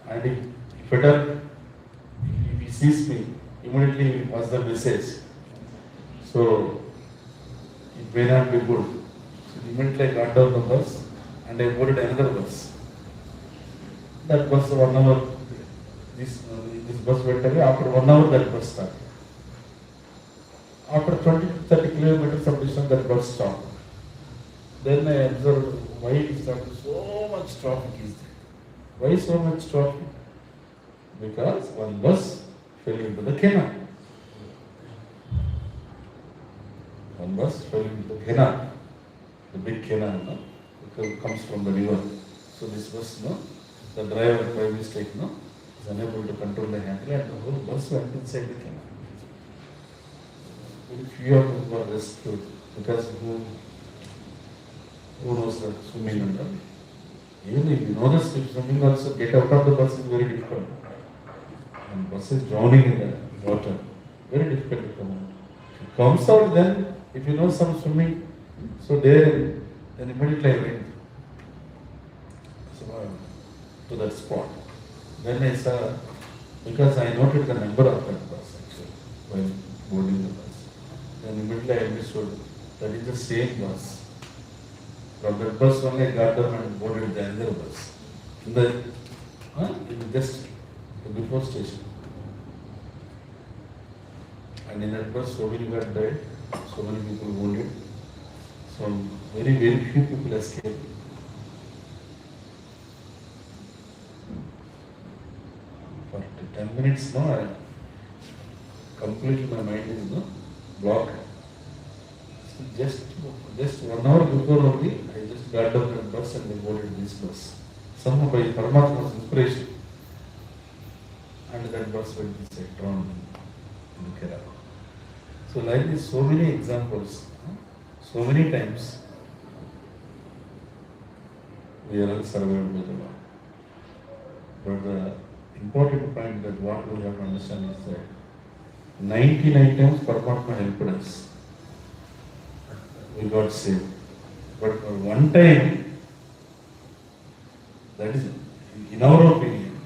And if he sees me, immediately he was the message. So it may not be good. So immediately I got down the bus and I boarded another bus. That bus 1 hour, this bus went away. After 1 hour that bus started. After 20 to 30 kilometers of distance that bus stopped. Then I observed why it started. So much traffic is there. Why so much traffic? Because one bus fell into the canal. One bus fell into the canal. The big canal, no? Because it comes from the river. So this bus, no? The driver by mistake, no? Is unable to control the handle and the whole bus went inside the canal. Very few of them were rescued because who knows the swimming and all. Even if you know the swimming also, get out of the bus is very difficult. And bus is drowning in the water. Very difficult to come out. If it comes out then, if you know some swimming, so then immediately I went to that spot. Then I saw, because I noted the number of that bus actually, while boarding the bus. Then immediately I understood that is the same bus. From that bus only I got down and boarded the other bus. In just before station. And in that bus so many were died, so many people wounded. So very, very few people escaped. For 10 minutes now, completely my mind is blocked. So just 1 hour before only, I just got down that bus and I boarded this bus. Somehow by Paramatma's inspiration. And that bus went inside, drowned in Kerala. So like this, so many examples, so many times, we are all survived with the Lord. But the important point that what we have to understand is that 99 times Paramatma helped us. We got saved. But for one time, that is, in our opinion,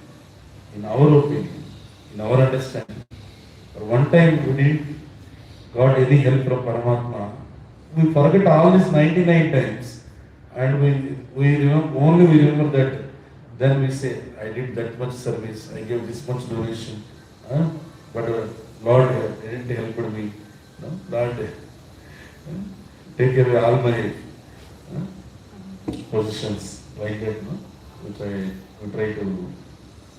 in our understanding, for one time we didn't got any help from Paramatma. We forget all these 99 times and we remember that. Then we say, I did that much service, I gave this much donation, but Lord didn't help me. No? Lord, take away all my positions like that. No? we try to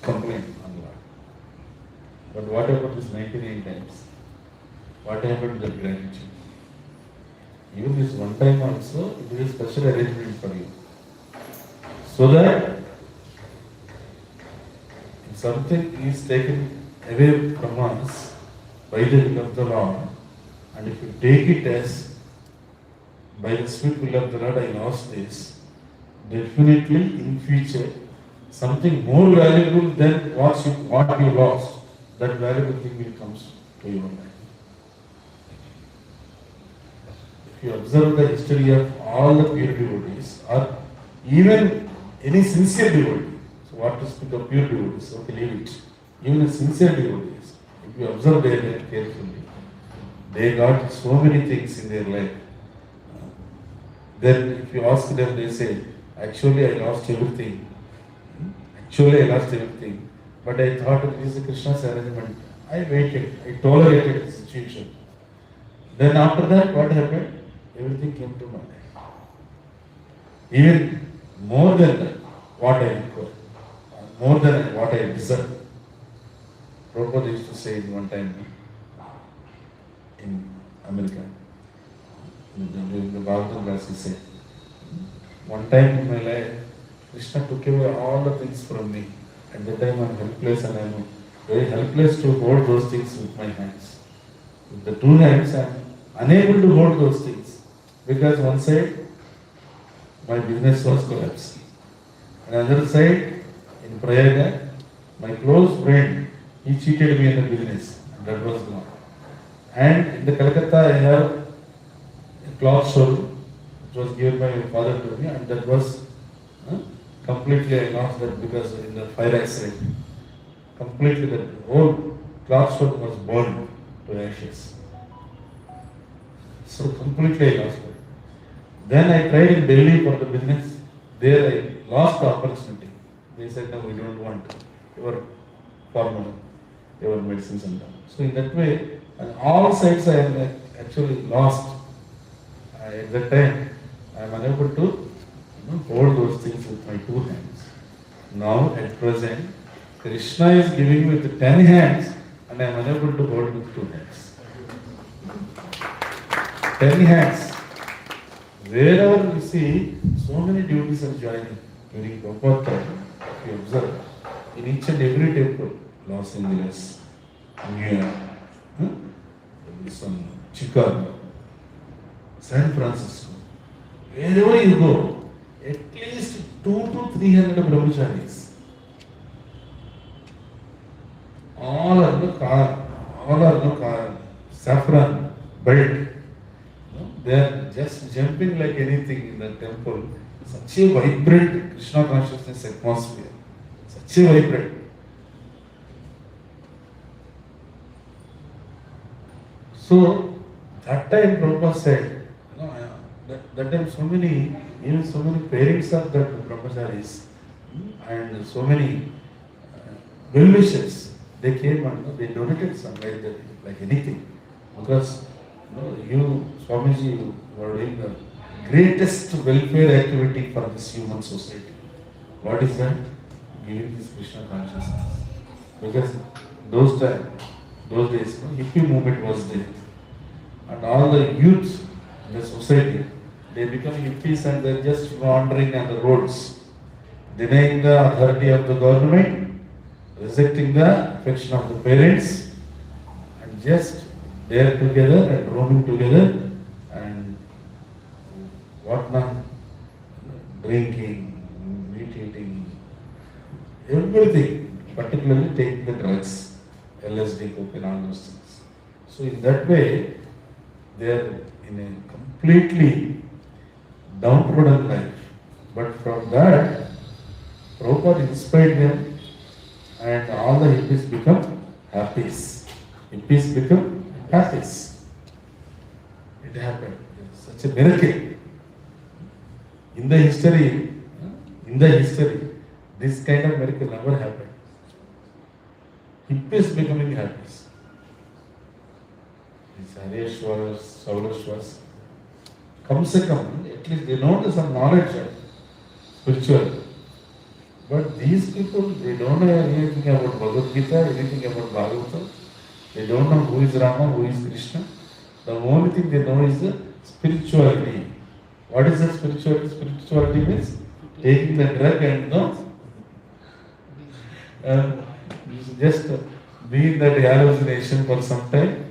complain on Lord. But what about this 99 times? What happened to the gratitude? Even this one time also, it is a special arrangement for you. So that if something is taken away from us by the will of the Lord, and if you take it as by the sweet will of the Lord, I lost this, definitely in future, something more valuable than what you lost, that valuable thing will come to your life. If you observe the history of all the pure devotees, or even any sincere devotee, so what to speak of pure devotees, okay, leave it. Even a sincere devotees, if you observe their life carefully, they got so many things in their life. Then if you ask them, they say, actually I lost everything. Actually I lost everything. But I thought it is a Krishna's arrangement. I waited, I tolerated the situation. Then after that, what happened? Everything came to my life. Even more than that, what I required, more than what I deserved. Prabhupada used to say one time in America, during the Bhagavatam class, he said, one time in my life, Krishna took away all the things from me. At that time I am helpless, and I am very helpless to hold those things with my hands. With the two hands I am unable to hold those things, because one side my business was collapsing. On the other side, in Prayaga, my close friend, he cheated me in the business, and that was gone. And in the Calcutta, I have a cloth showroom, which was given by my father to me, and that was completely, I lost that because in the fire accident, completely the whole cloth showroom was burned to ashes. So completely I lost it. Then I tried in Delhi for the business. There I lost the opportunity. They said, no, we don't want your formula, your medicines and all. So in that way, on all sides I am actually lost. At that time, I am unable to hold those things with my two hands. Now, at present, Krishna is giving me with 10 hands, and I am unable to hold with 2 hands. 10 hands. Wherever you see, so many devotees are joining during Prabhupada time. If you observe, in each and every temple, Los Angeles, New York, Chicago, San Francisco, wherever you go, at least 200 to 300 brahmacharis. All are the saffron belt. They are just jumping like anything in the temple. Such a vibrant Krishna consciousness atmosphere. Such a vibrant. So that time Prabhupada said, that time so many parents of that brahmacharis and so many well-wishers, they came and they donated some like anything. Because you, Swamiji, you were doing the greatest welfare activity for this human society. What is that? Giving this Krishna consciousness. Because those days, hippie movement was there. And all the youth in the society, they become hippies and they're just wandering on the roads, denying the authority of the government, rejecting the affection of the parents, and just they're together and roaming together and what not, drinking, meat eating, everything, particularly taking the drugs, LSD, cocaine, all those things. So in that way, they are in a completely downtrodden life. But from that, Prabhupada inspired them, and all the hippies become happies. Hippies become happies. It happened. It's such a miracle. In the history, this kind of miracle never happened. Hippies becoming happies. These Hareshwaras, Saurashwas, come, at least they know some knowledge of spiritual. But these people, they don't know anything about Bhagavad Gita, anything about Bhagavatam. They don't know who is Rama, who is Krishna. The only thing they know is the spirituality. What is the spirituality? Spirituality means taking the drug and just be in that hallucination for some time.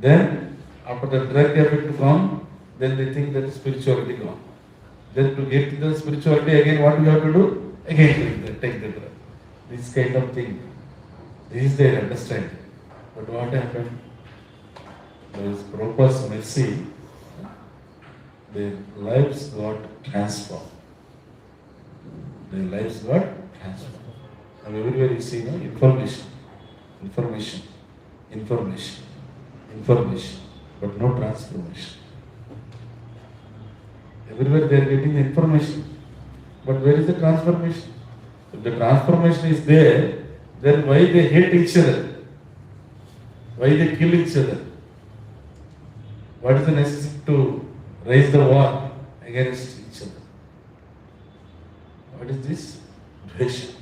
Then, after the drug effect gone, then they think that spirituality gone. Then to get to the spirituality again, what we have to do? Again take the drug. This kind of thing. This is their understanding. But what happened? There is Prabhupada's mercy. Their lives got transformed. Their lives got transformed. And everywhere you see information, but no transformation. Everywhere they are getting the information, but where is the transformation? If the transformation is there, then why they hate each other? Why they kill each other? What is the necessity to raise the war against each other? What is this? Dvesha.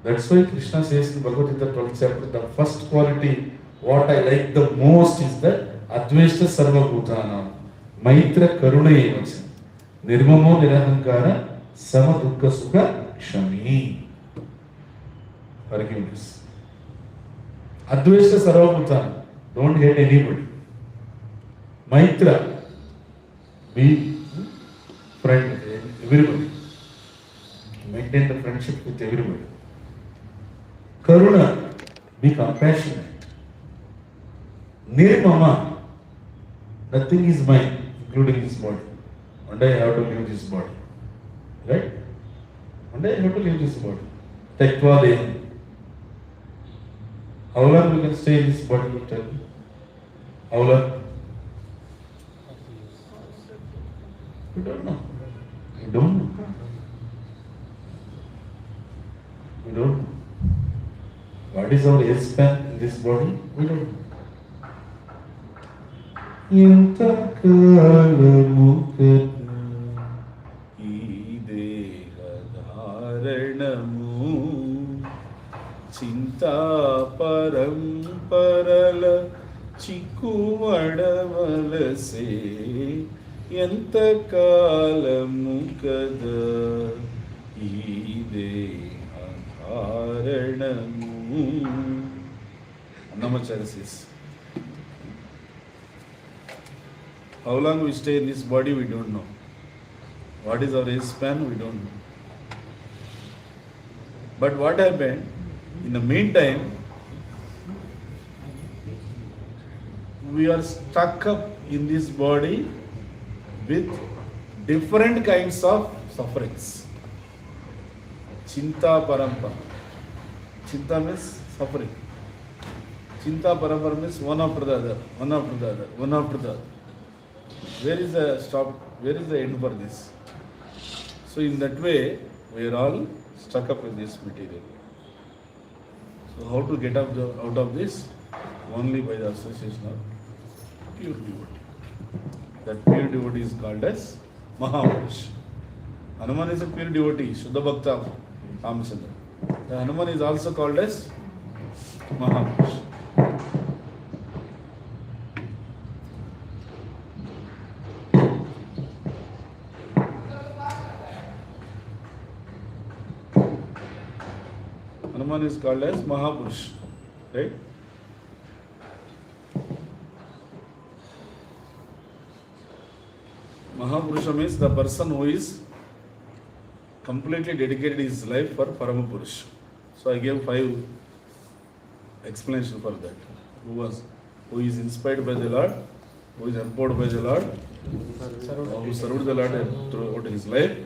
That's why Krishna says in Bhagavad Gita 12th chapter, the first quality, what I like the most is the Adveshta Sarva Bhutanam, Maitra Karuna Evacha, Nirmamo Nirahankara, Sama Dukkha Sukha Kshami. Forgiveness. Adveshta Sarva Bhutanam, don't hate anybody. Maitra, be friend with everybody. Maintain the friendship with everybody. Karuna, be compassionate. Nirmama, nothing is mine, including this body. One day I have to leave this body. Right? One day I have to leave this body. Tektva dehi. How long we can stay in this body? Tell me. How long? We don't know. We don't know. We don't know. What is our age span in this body? We don't know. Yantakalamukata ee dehadharanamu chinta paramparala chikkuvadavalase yantakalamukada ee dehadharanamu. Annamacharya says, how long we stay in this body, we don't know. What is our age span, we don't know. But what happened? In the meantime, we are stuck up in this body with different kinds of sufferings. Chinta parampara. Chinta means suffering. Chinta parampara means one after the other, one after the other, one after the other. Where is the stop? Where is the end for this? So in that way, we are all stuck up in this material. So how to get out of this? Only by the association of pure devotee. That pure devotee is called as Mahapurush. Hanuman is a pure devotee, Shuddha Bhakta Ramachandra. The Hanuman is also called as Mahapurush. Hanuman is called as Mahapurush, right? Mahapurusha means the person who is completely dedicated his life for Paramapurush. So I gave 5 explanations for that. Who is inspired by the Lord, who is empowered by the Lord, who served the Lord throughout his life,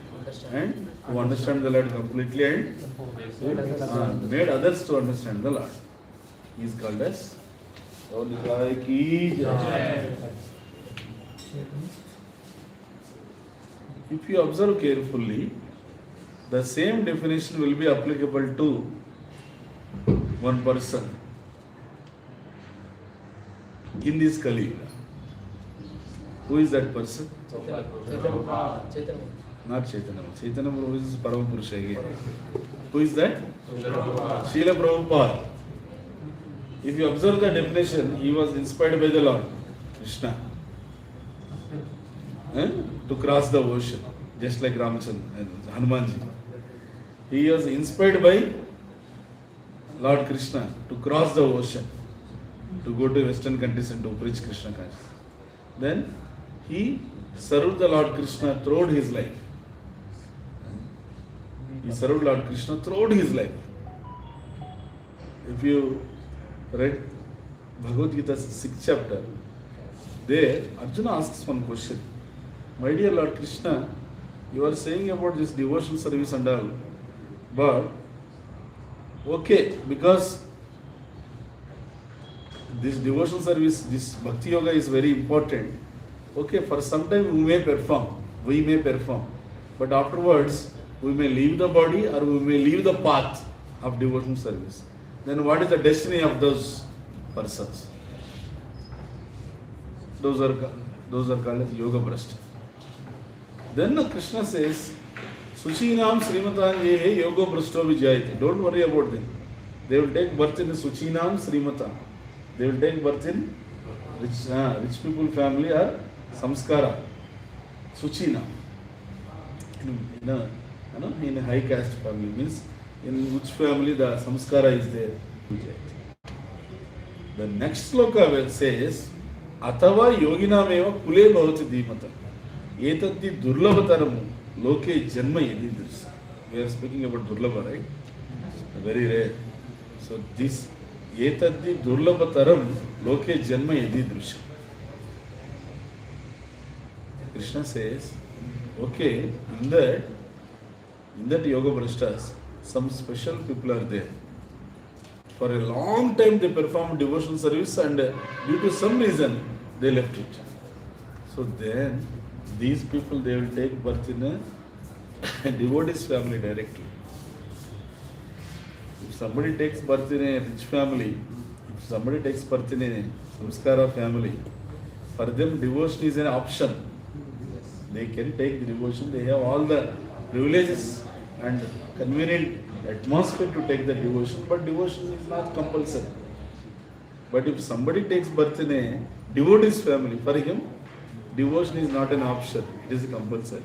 and who understands the Lord completely and made others to understand the Lord. He is called as If you observe carefully, the same definition will be applicable to one person in this Kali. Who is that person? Not Chaitanya. Chaitanya Prabhu is Param Purusha again. Who is that? Srila Prabhupada. If you observe the definition, he was inspired by the Lord Krishna to cross the ocean, just like Ramachandra and Hanumanji. He was inspired by Lord Krishna to cross the ocean, to go to Western countries and to preach Krishna consciousness. Then he served the Lord Krishna throughout his life. He served Lord Krishna throughout his life. If you read Bhagavad Gita's 6th chapter, there Arjuna asks one question. My dear Lord Krishna, you are saying about this devotional service and all, but okay, because this devotional service, this Bhakti Yoga is very important. Okay, for some time we may perform, but afterwards we may leave the body or we may leave the path of devotional service. Then what is the destiny of those persons? Those are called as yoga brashta. Then Krishna says, Suchinam Srimatan Yehe Yoga Brashto Vijayate. Don't worry about them. They will take birth in Suchinam Srimata. They will take birth in rich people family or samskara. Suchina. In a high caste family means in which family the samskara is there. The next sloka says, Atava yoginameva kule bhavati dhimata. Etaddi durlabhataramu loke janma yadidrisa. We are speaking about durlabha, right? Very rare. So this etaddi durlabhataram loke janma yadidrisa. Krishna says, okay, in that yoga brashtas, some special people are there. For a long time they performed devotional service and due to some reason they left it. So then these people, they will take birth in a devotee's family directly. If somebody takes birth in a rich family, if somebody takes birth in a samskara family, for them devotion is an option. They can take the devotion, they have all the privileges and convenient atmosphere to take the devotion, but devotion is not compulsory. But if somebody takes birth in a devotee's family, for him, devotion is not an option, it is compulsory.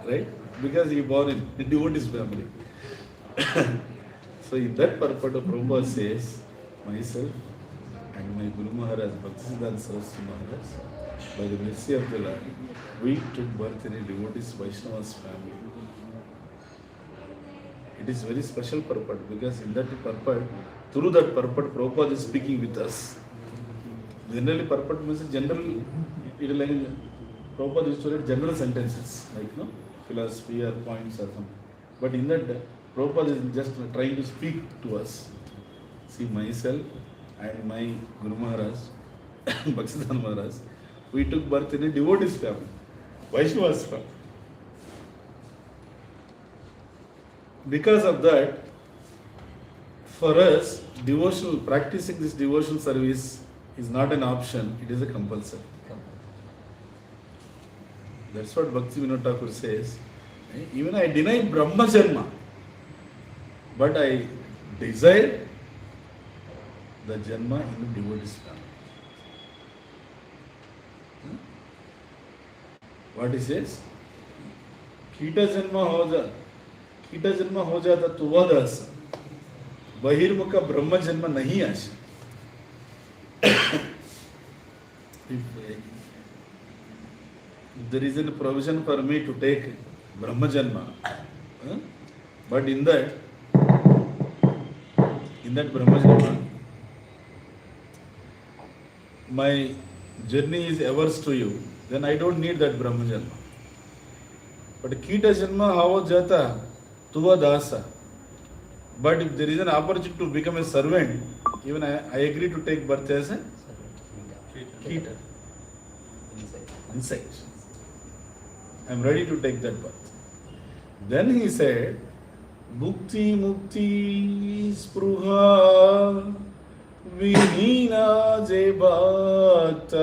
Right? Because he born in a devotee's family. So in that purport, Prabhupada says, myself and my Guru Maharaj, Bhaktisiddhanta Saraswati Maharaj, by the mercy of the Lord, we took birth in a devotee's Vaishnava's family. It is very special purport because in that purport, through that purport, Prabhupada is speaking with us. Generally, purport means general, it is like Prabhupada used to write general sentences, like philosophy or points or something. But in that, Prabhupada is just trying to speak to us. See, myself and my Guru Maharaj, Bhaktisiddhanta Maharaj, we took birth in a devotee's family, Vaishnava's family. Because of that, for us, practicing this devotional service is not an option, it is a compulsory. That's what Bhakti Vinod Thakur says. Even I deny Brahma Janma, but I desire the Janma in the devotee's family. What he says? Kita Janma ho jata tu vadas. Bahirmukha Brahma Janma nahi asha. If there is a provision for me to take Brahma Janma, but in that Brahma Janma, my journey is averse to you, then I don't need that Brahma Janma. But Kita Janma hava jata tuva dasa. But if there is an opportunity to become a servant, even I agree to take birth as a Kita. Inside. I am ready to take that birth. Then he said, Mukti spruha vinina je bhakta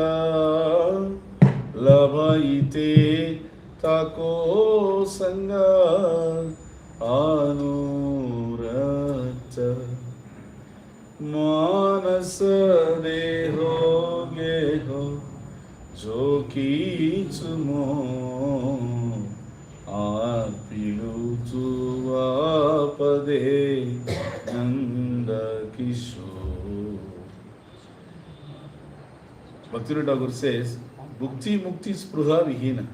labhaite tako sanga anuracha manasa deho geho jo kichumo arpiluchu apade nanda kishore. Bhakti Thakur says, Bhukti Mukti Spruha Vihina.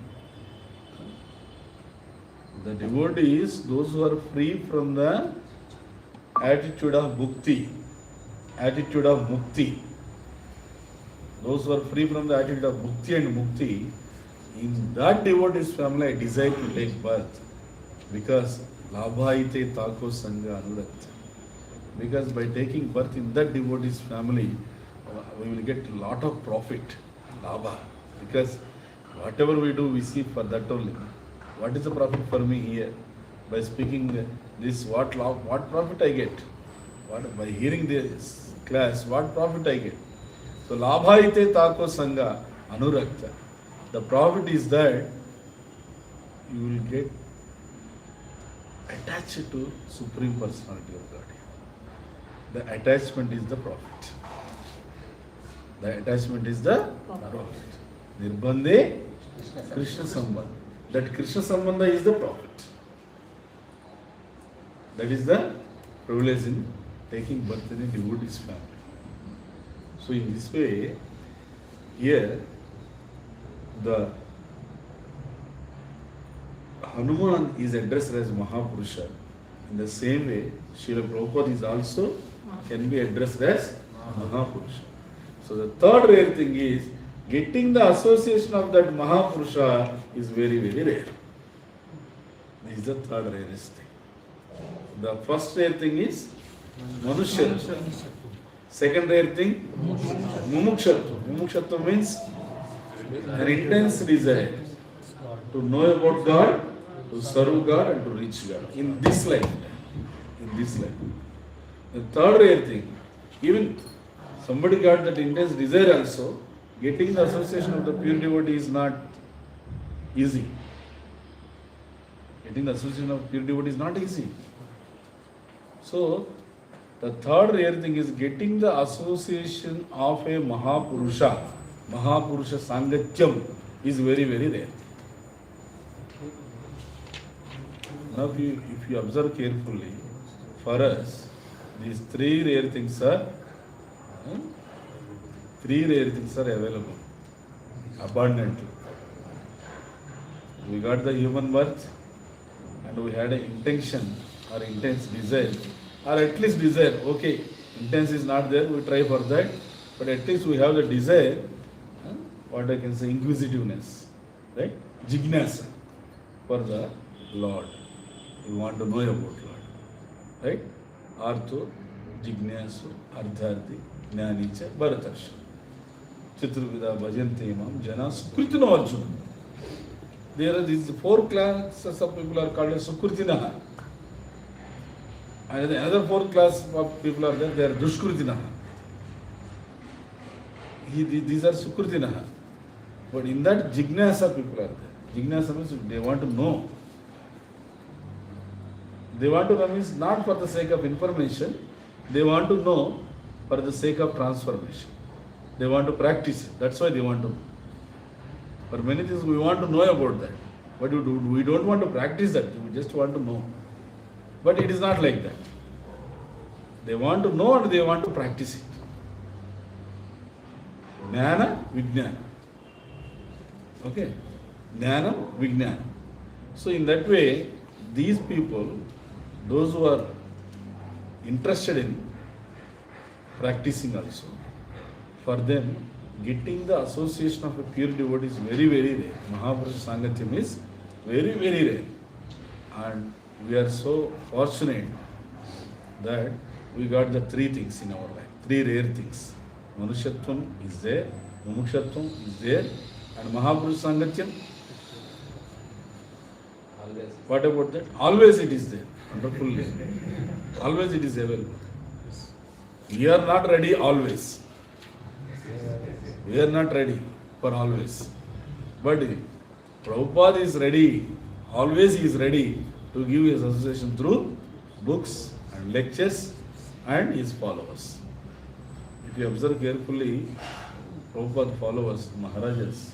The devotees, those who are free from the attitude of Bhukti, attitude of Mukti, those who are free from the attitude of Bhukti and Mukti, in that devotee's family I desire to take birth. Because Labhaite Tako Sangha Anurat. Because by taking birth in that devotee's family, we will get a lot of profit, Labha. Because whatever we do, we see for that only. What is the profit for me here? By speaking this, what profit I get? By hearing this class, what profit I get? So, Labhaite Tako Sangha Anurakta. The profit is that you will get attached to Supreme Personality of God. The attachment is the profit. The attachment is the profit. Nirbandhe Krishna Sambandha. That Krishna Sambandha is the profit. That is the privilege in taking birth in a devotee's family. So in this way, here the Hanuman is addressed as Mahapurusha. In the same way, Srila Prabhupada is also can be addressed as Mahapurusha. So the third rare thing is getting the association of that Mahapurusha is very, very rare. This is the third rarest thing. The first rare thing is Manushya. Second rare thing, Mumukshatva. Mumukshatva means an intense desire to know about God, to serve God and to reach God in this life. In this life. The third rare thing, even somebody got that intense desire also, getting the association of the pure devotee is not easy. Getting the association of pure devotee is not easy. So, the third rare thing is getting the association of a Mahapurusha. Mahapurusha Sangatyam is very, very rare. Now, if you observe carefully, for us, these three rare things are available abundantly. We got the human birth and we had an intention or intense desire, or at least desire. Okay, intense is not there, we try for that, but at least we have the desire, what I can say, inquisitiveness, right? Jignasa for the Lord. We want to know about Lord, right? Artho, Jignasu, Ardharthi, Jnanicha, Bharatarsha. Chitruvida, Bhajante Imam, Jana, Sukritino Arjuna. There are these four classes of people are called as Sukritinaha. And another fourth class of people are there, they are Dushkritinaha. These are Sukritinaha. But in that, Jignasa people are there. Jignasa means they want to know. They want to know means not for the sake of information, they want to know for the sake of transformation. They want to practice it. That's why they want to know. For many things we want to know about that. But we don't want to practice that. We just want to know. But it is not like that. They want to know and they want to practice it. Jnana, Vijnana. Okay? Jnana, Vijnana. So in that way, these people, those who are interested in practicing also, for them, getting the association of a pure devotee is very, very rare. Mahaprabhu Sangatyam is very, very rare. And we are so fortunate that we got the three things in our life, three rare things. Manushyatvam is there, Mumukshatvam is there, and Mahaprabhu Sangatyam. What about that? Always it is there. Wonderful. Always it is available. We are not ready always. We are not ready for always. But Prabhupada is ready, always he is ready to give his association through books and lectures and his followers. If you observe carefully, Prabhupada followers, Maharajas,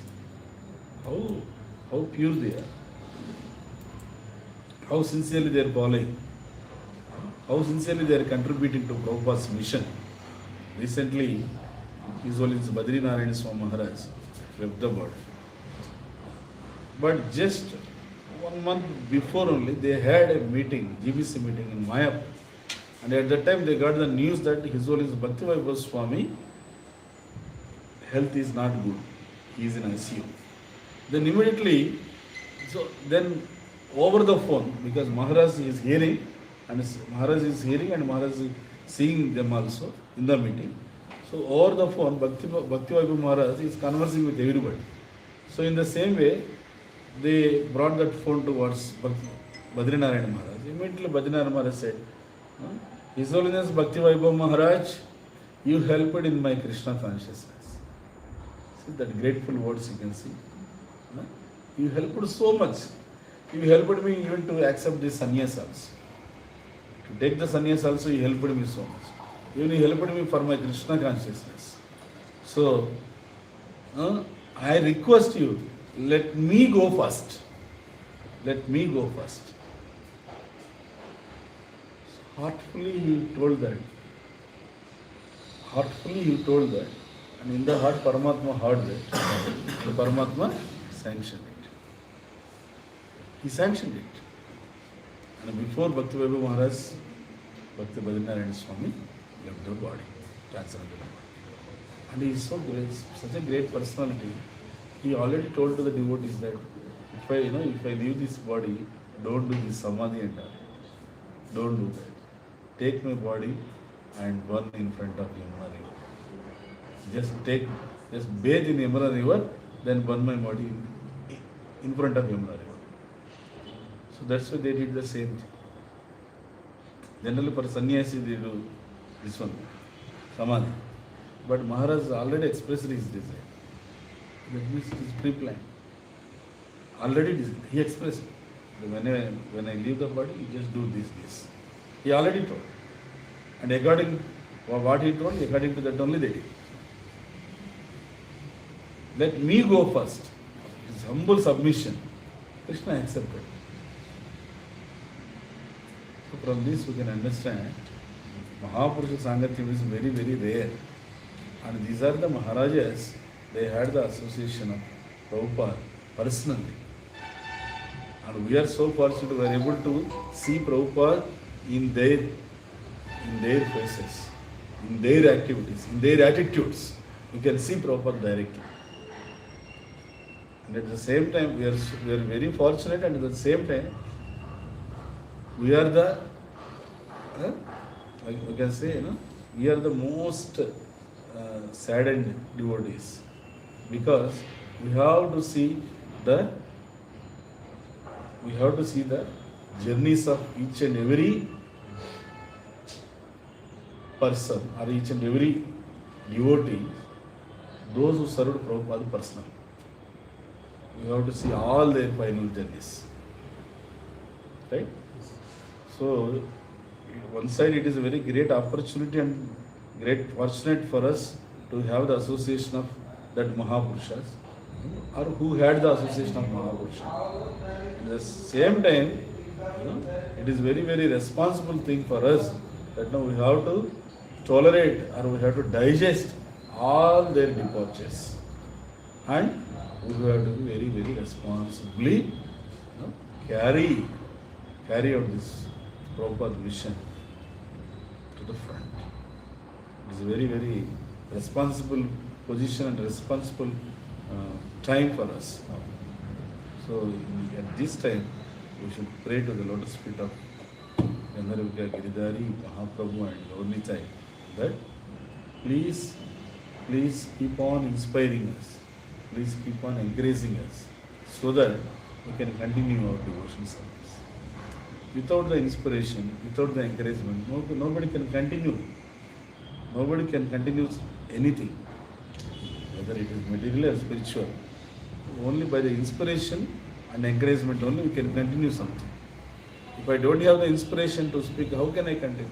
how pure they are, how sincerely they are following, how sincerely they are contributing to Prabhupada's mission. Recently, His Holiness Badri Narayana Swami Maharaj left the body. But just 1 month before only, they had a meeting, GBC meeting in Mayapur. And at that time, they got the news that His Holiness Bhakti Vaibhav Swami health is not good. He is in ICU. Then immediately, then over the phone, because Maharaj is hearing, and Maharaj is seeing them also in the meeting. So over the phone, Bhakti Vaibhav Maharaj is conversing with everybody. So in the same way, they brought that phone towards Badri Narayana Maharaj. Immediately Badri Narayana Maharaj said, His Holiness Bhakti Vaibhav Maharaj, you helped in my Krishna consciousness. See that grateful words you can see. You helped so much. You helped me even to accept this sannyas also. To take the sannyas also, you helped me so much. Even you helped me for my Krishna consciousness. So, I request you, let me go first. Let me go first. So heartfully he told that. Heartfully he told that. And in the heart, Paramatma heard that. The Paramatma sanctioned it. He sanctioned it. And before Bhakti Vaibhav Maharaj, Bhakti Badri Narayana Swami left the body, transcendental body. And he is so great, such a great personality. He already told to the devotees that if I leave this body, don't do this samadhi and all. Don't do that. Take my body and burn in front of Yamuna river. Just bathe in Yamuna river, then burn my body in front of Yamuna river. So that's why they did the same thing. Generally for sannyasi they do this one, samadhi. But Maharaj already expressed his desire. That means it is pre-planned. Already he expressed that when I leave the body, you just do this. He already told. And according to what he told, according to that only they did. Let me go first. His humble submission. Krishna accepted. So from this we can understand Mahapurusha Sangatyam is very, very rare. And these are the Maharajas, they had the association of Prabhupada personally. And we are so fortunate we are able to see Prabhupada in their faces, in their activities, in their attitudes. You can see Prabhupada directly. And at the same time, we are very fortunate, and at the same time, we are the, we can say, we are the most saddened devotees, because we have to see the journeys of each and every person or each and every devotee, those who served Prabhupada personally. We have to see all their final journeys. Right? So, one side it is a very great opportunity and great fortunate for us to have the association of that Mahapurushas, or who had the association of Mahapurushas. At the same time, it is very, very responsible thing for us that now we have to tolerate or we have to digest all their departures. And we have to be very, very responsibly carry out this proper vision to the front. It is a very, very responsible position and responsible time for us. So at this time, we should pray to the lotus feet of Gandharva Giridhari, Mahaprabhu and Gaurnitai that please keep on inspiring us. Please keep on encouraging us so that we can continue our devotion service. Without the inspiration, without the encouragement, nobody can continue. Nobody can continue anything, whether it is material or spiritual. Only by the inspiration and encouragement only we can continue something. If I don't have the inspiration to speak, how can I continue?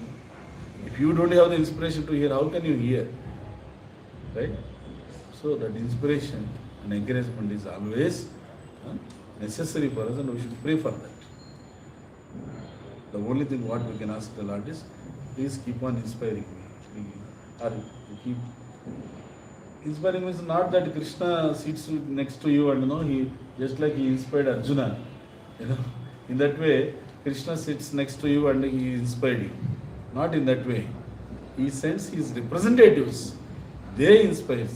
If you don't have the inspiration to hear, how can you hear? Right? So that inspiration and encouragement is always necessary for us, and we should pray for that. The only thing what we can ask the Lord is, please keep on inspiring me. Or keep inspiring means not that Krishna sits next to you and he just like he inspired Arjuna. In that way, Krishna sits next to you and he inspired you. Not in that way. He sends his representatives. They inspire you.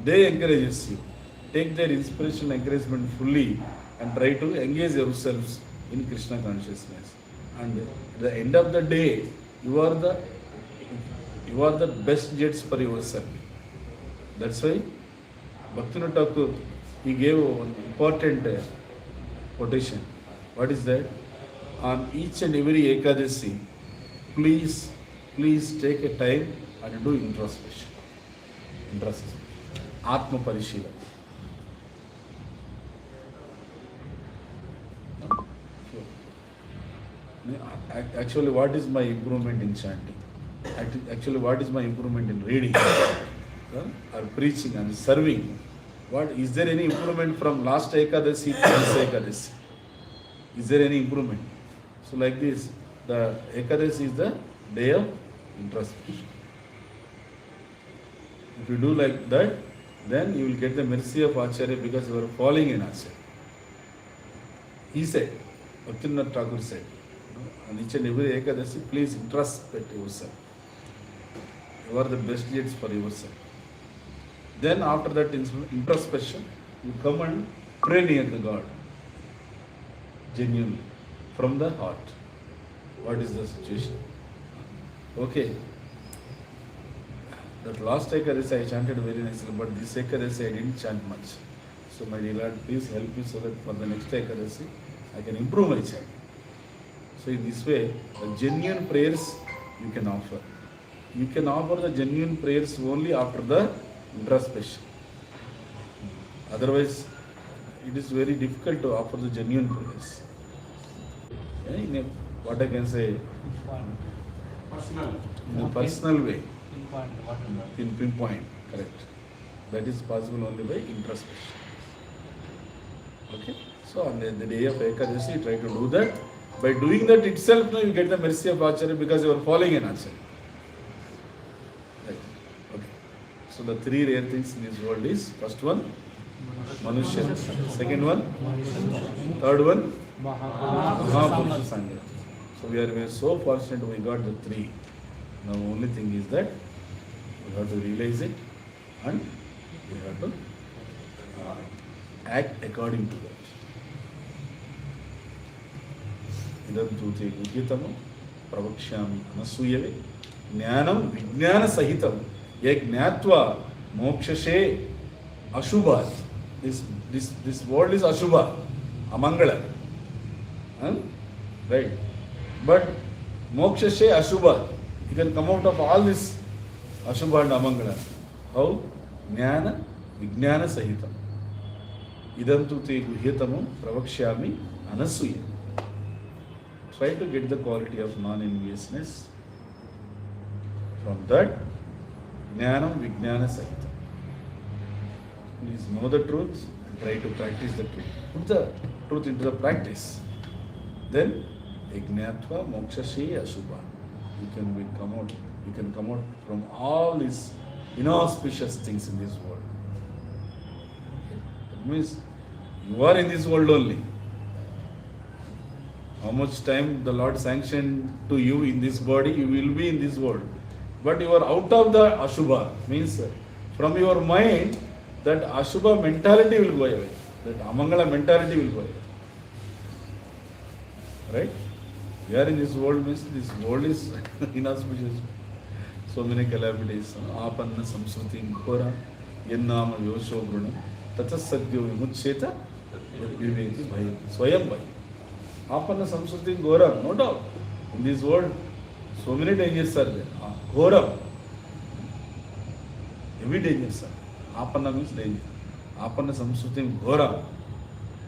They encourages you. Take their inspiration and encouragement fully and try to engage yourselves in Krishna consciousness. And at the end of the day, you are the best judge for yourself. That's why Bhakta Thakur, he gave one important quotation. What is that? On each and every Ekadasi, please take a time and do introspection. Atma Parishila. Actually, what is my improvement in chanting? Actually, what is my improvement in reading or preaching and serving? What is there any improvement from last Ekadasi to this Ekadasi? Is there any improvement? So like this, the Ekadasi is the day of introspection. If you do like that, then you will get the mercy of Acharya because you are falling in Acharya. He said, Bhaktivinoda Thakur said, on each and every Ekadasi, please introspect yourself. You are the best judge for yourself. Then after that introspection, you come and pray near the God. Genuinely. From the heart. What is the situation? Okay. That last Ekadasi I chanted very nicely, but this Ekadasi I didn't chant much. So my dear Lord, please help me so that for the next Ekadasi, I can improve my chant. So in this way, the genuine prayers you can offer. You can offer the genuine prayers only after the introspection. Otherwise, it is very difficult to offer the genuine prayers. What I can say, in a personal way, in pinpoint, correct. That is possible only by introspection. Okay? So on the day of Ekadasi, try to do that. By doing that itself, you get the mercy of Acharya because you are following an Acharya. Right. Okay. So the three rare things in this world is, first one, Manushya. Second one, third one, Mahapurusha Sangha. So we are so fortunate we got the three. Now only thing is that we have to realize it and we have to act according to that. Idam tute guhyatamu pravakshami anasuyave jnanam vijnana sahitam ye gnatva mokshashe ashubhat. This world is ashubha, amangala. Right? But mokshashe ashubhat. You can come out of all this ashubha and amangala. How? Jnana vijnana sahitam. Idam tute guhyatamu pravakshami anasuyave. Try to get the quality of non-enviousness. From that, Jnanam Vijnana Sahitam. Please know the truth and try to practice the truth. Put the truth into the practice. Then, Ignatva Mokshashe Ashubha. You can come out from all these inauspicious things in this world. That means you are in this world only. How much time the Lord sanctioned to you in this body, you will be in this world. But you are out of the Ashubha, means from your mind, that Ashubha mentality will go away. That Amangala mentality will go away. Right? We are in this world, means this world is inauspicious. So many calamities. Apanna samsruti ghora, yennama yosho gruna, tata sadhyo vimucheta, viveti bhaya, swayam bhaya. Apanna samsruti ghora, no doubt. In this world, so many dangers are there. Ghora. Heavy dangers are. Apanna means danger. Apana Samsrutim Ghora.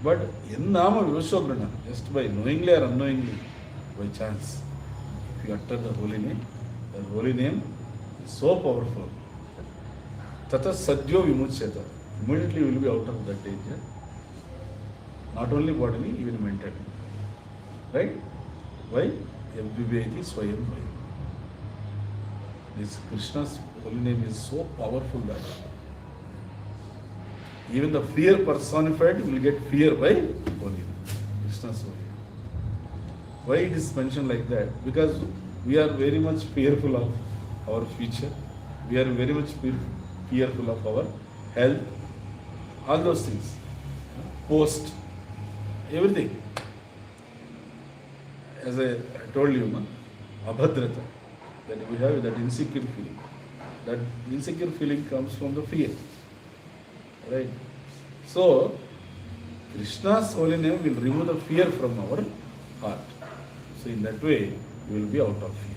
But in Nama Vivashobrana, just by knowingly or unknowingly, by chance, if you utter the holy name is so powerful. Tata Sadhyo Vimuchyata. Immediately you will be out of that danger. Not only bodily, even mentally. Right? Why? Yabhiveti Swayam Vai. This Krishna's holy name is so powerful that even the fear personified will get fear by holy name. Krishna's holy name. Why it is mentioned like that? Because we are very much fearful of our future. We are very much fearful of our health. All those things. Post. Everything. As I told you, abhadrata, that we have that insecure feeling. That insecure feeling comes from the fear. Right? So, Krishna's holy name will remove the fear from our heart. So, in that way, you will be out of fear.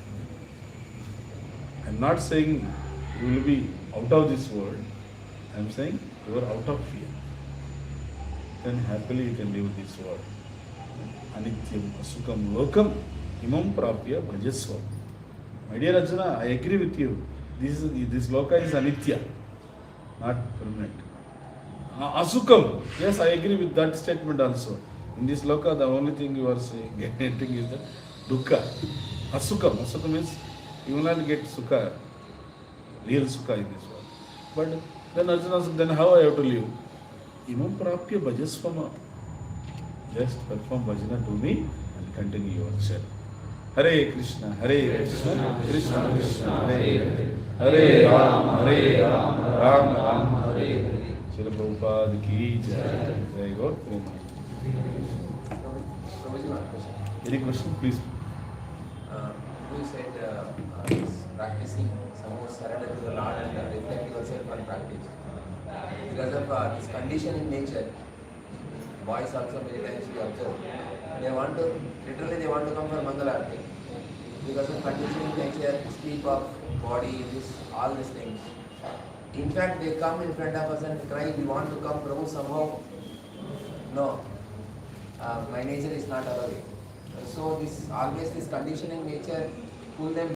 I am not saying you will be out of this world. I am saying you are out of fear. Then happily you can live this world. Anityam asukam lokam imam prapya bhajasva. My dear Arjuna, I agree with you. This loka is anitya, not permanent. Asukam, yes, I agree with that statement also. In this loka, the only thing you are saying, getting is the dukkha. Asukam means you will not get sukha, real sukha in this world. But then Arjuna said, then how I have to live? Imam prapya bhajasvama. Just perform bhajana to me and continue your journey. Hare Krishna, Krishna Krishna, Hare Hare Ram, Ram Ram, Hare Hare. Srila Prabhupada ki jai. Jai Gaur Premanand. Any question, please? You said practicing some more surrender to the Lord and reflect yourself on practice. Because of this condition in nature, boys also many times we observe, they want to come for Mangalarti. Because of condition in nature, sleep of body, all these things. In fact, they come in front of us and cry, we want to come, Prabhu, somehow. No, my nature is not allowing. So always this conditioning nature pull them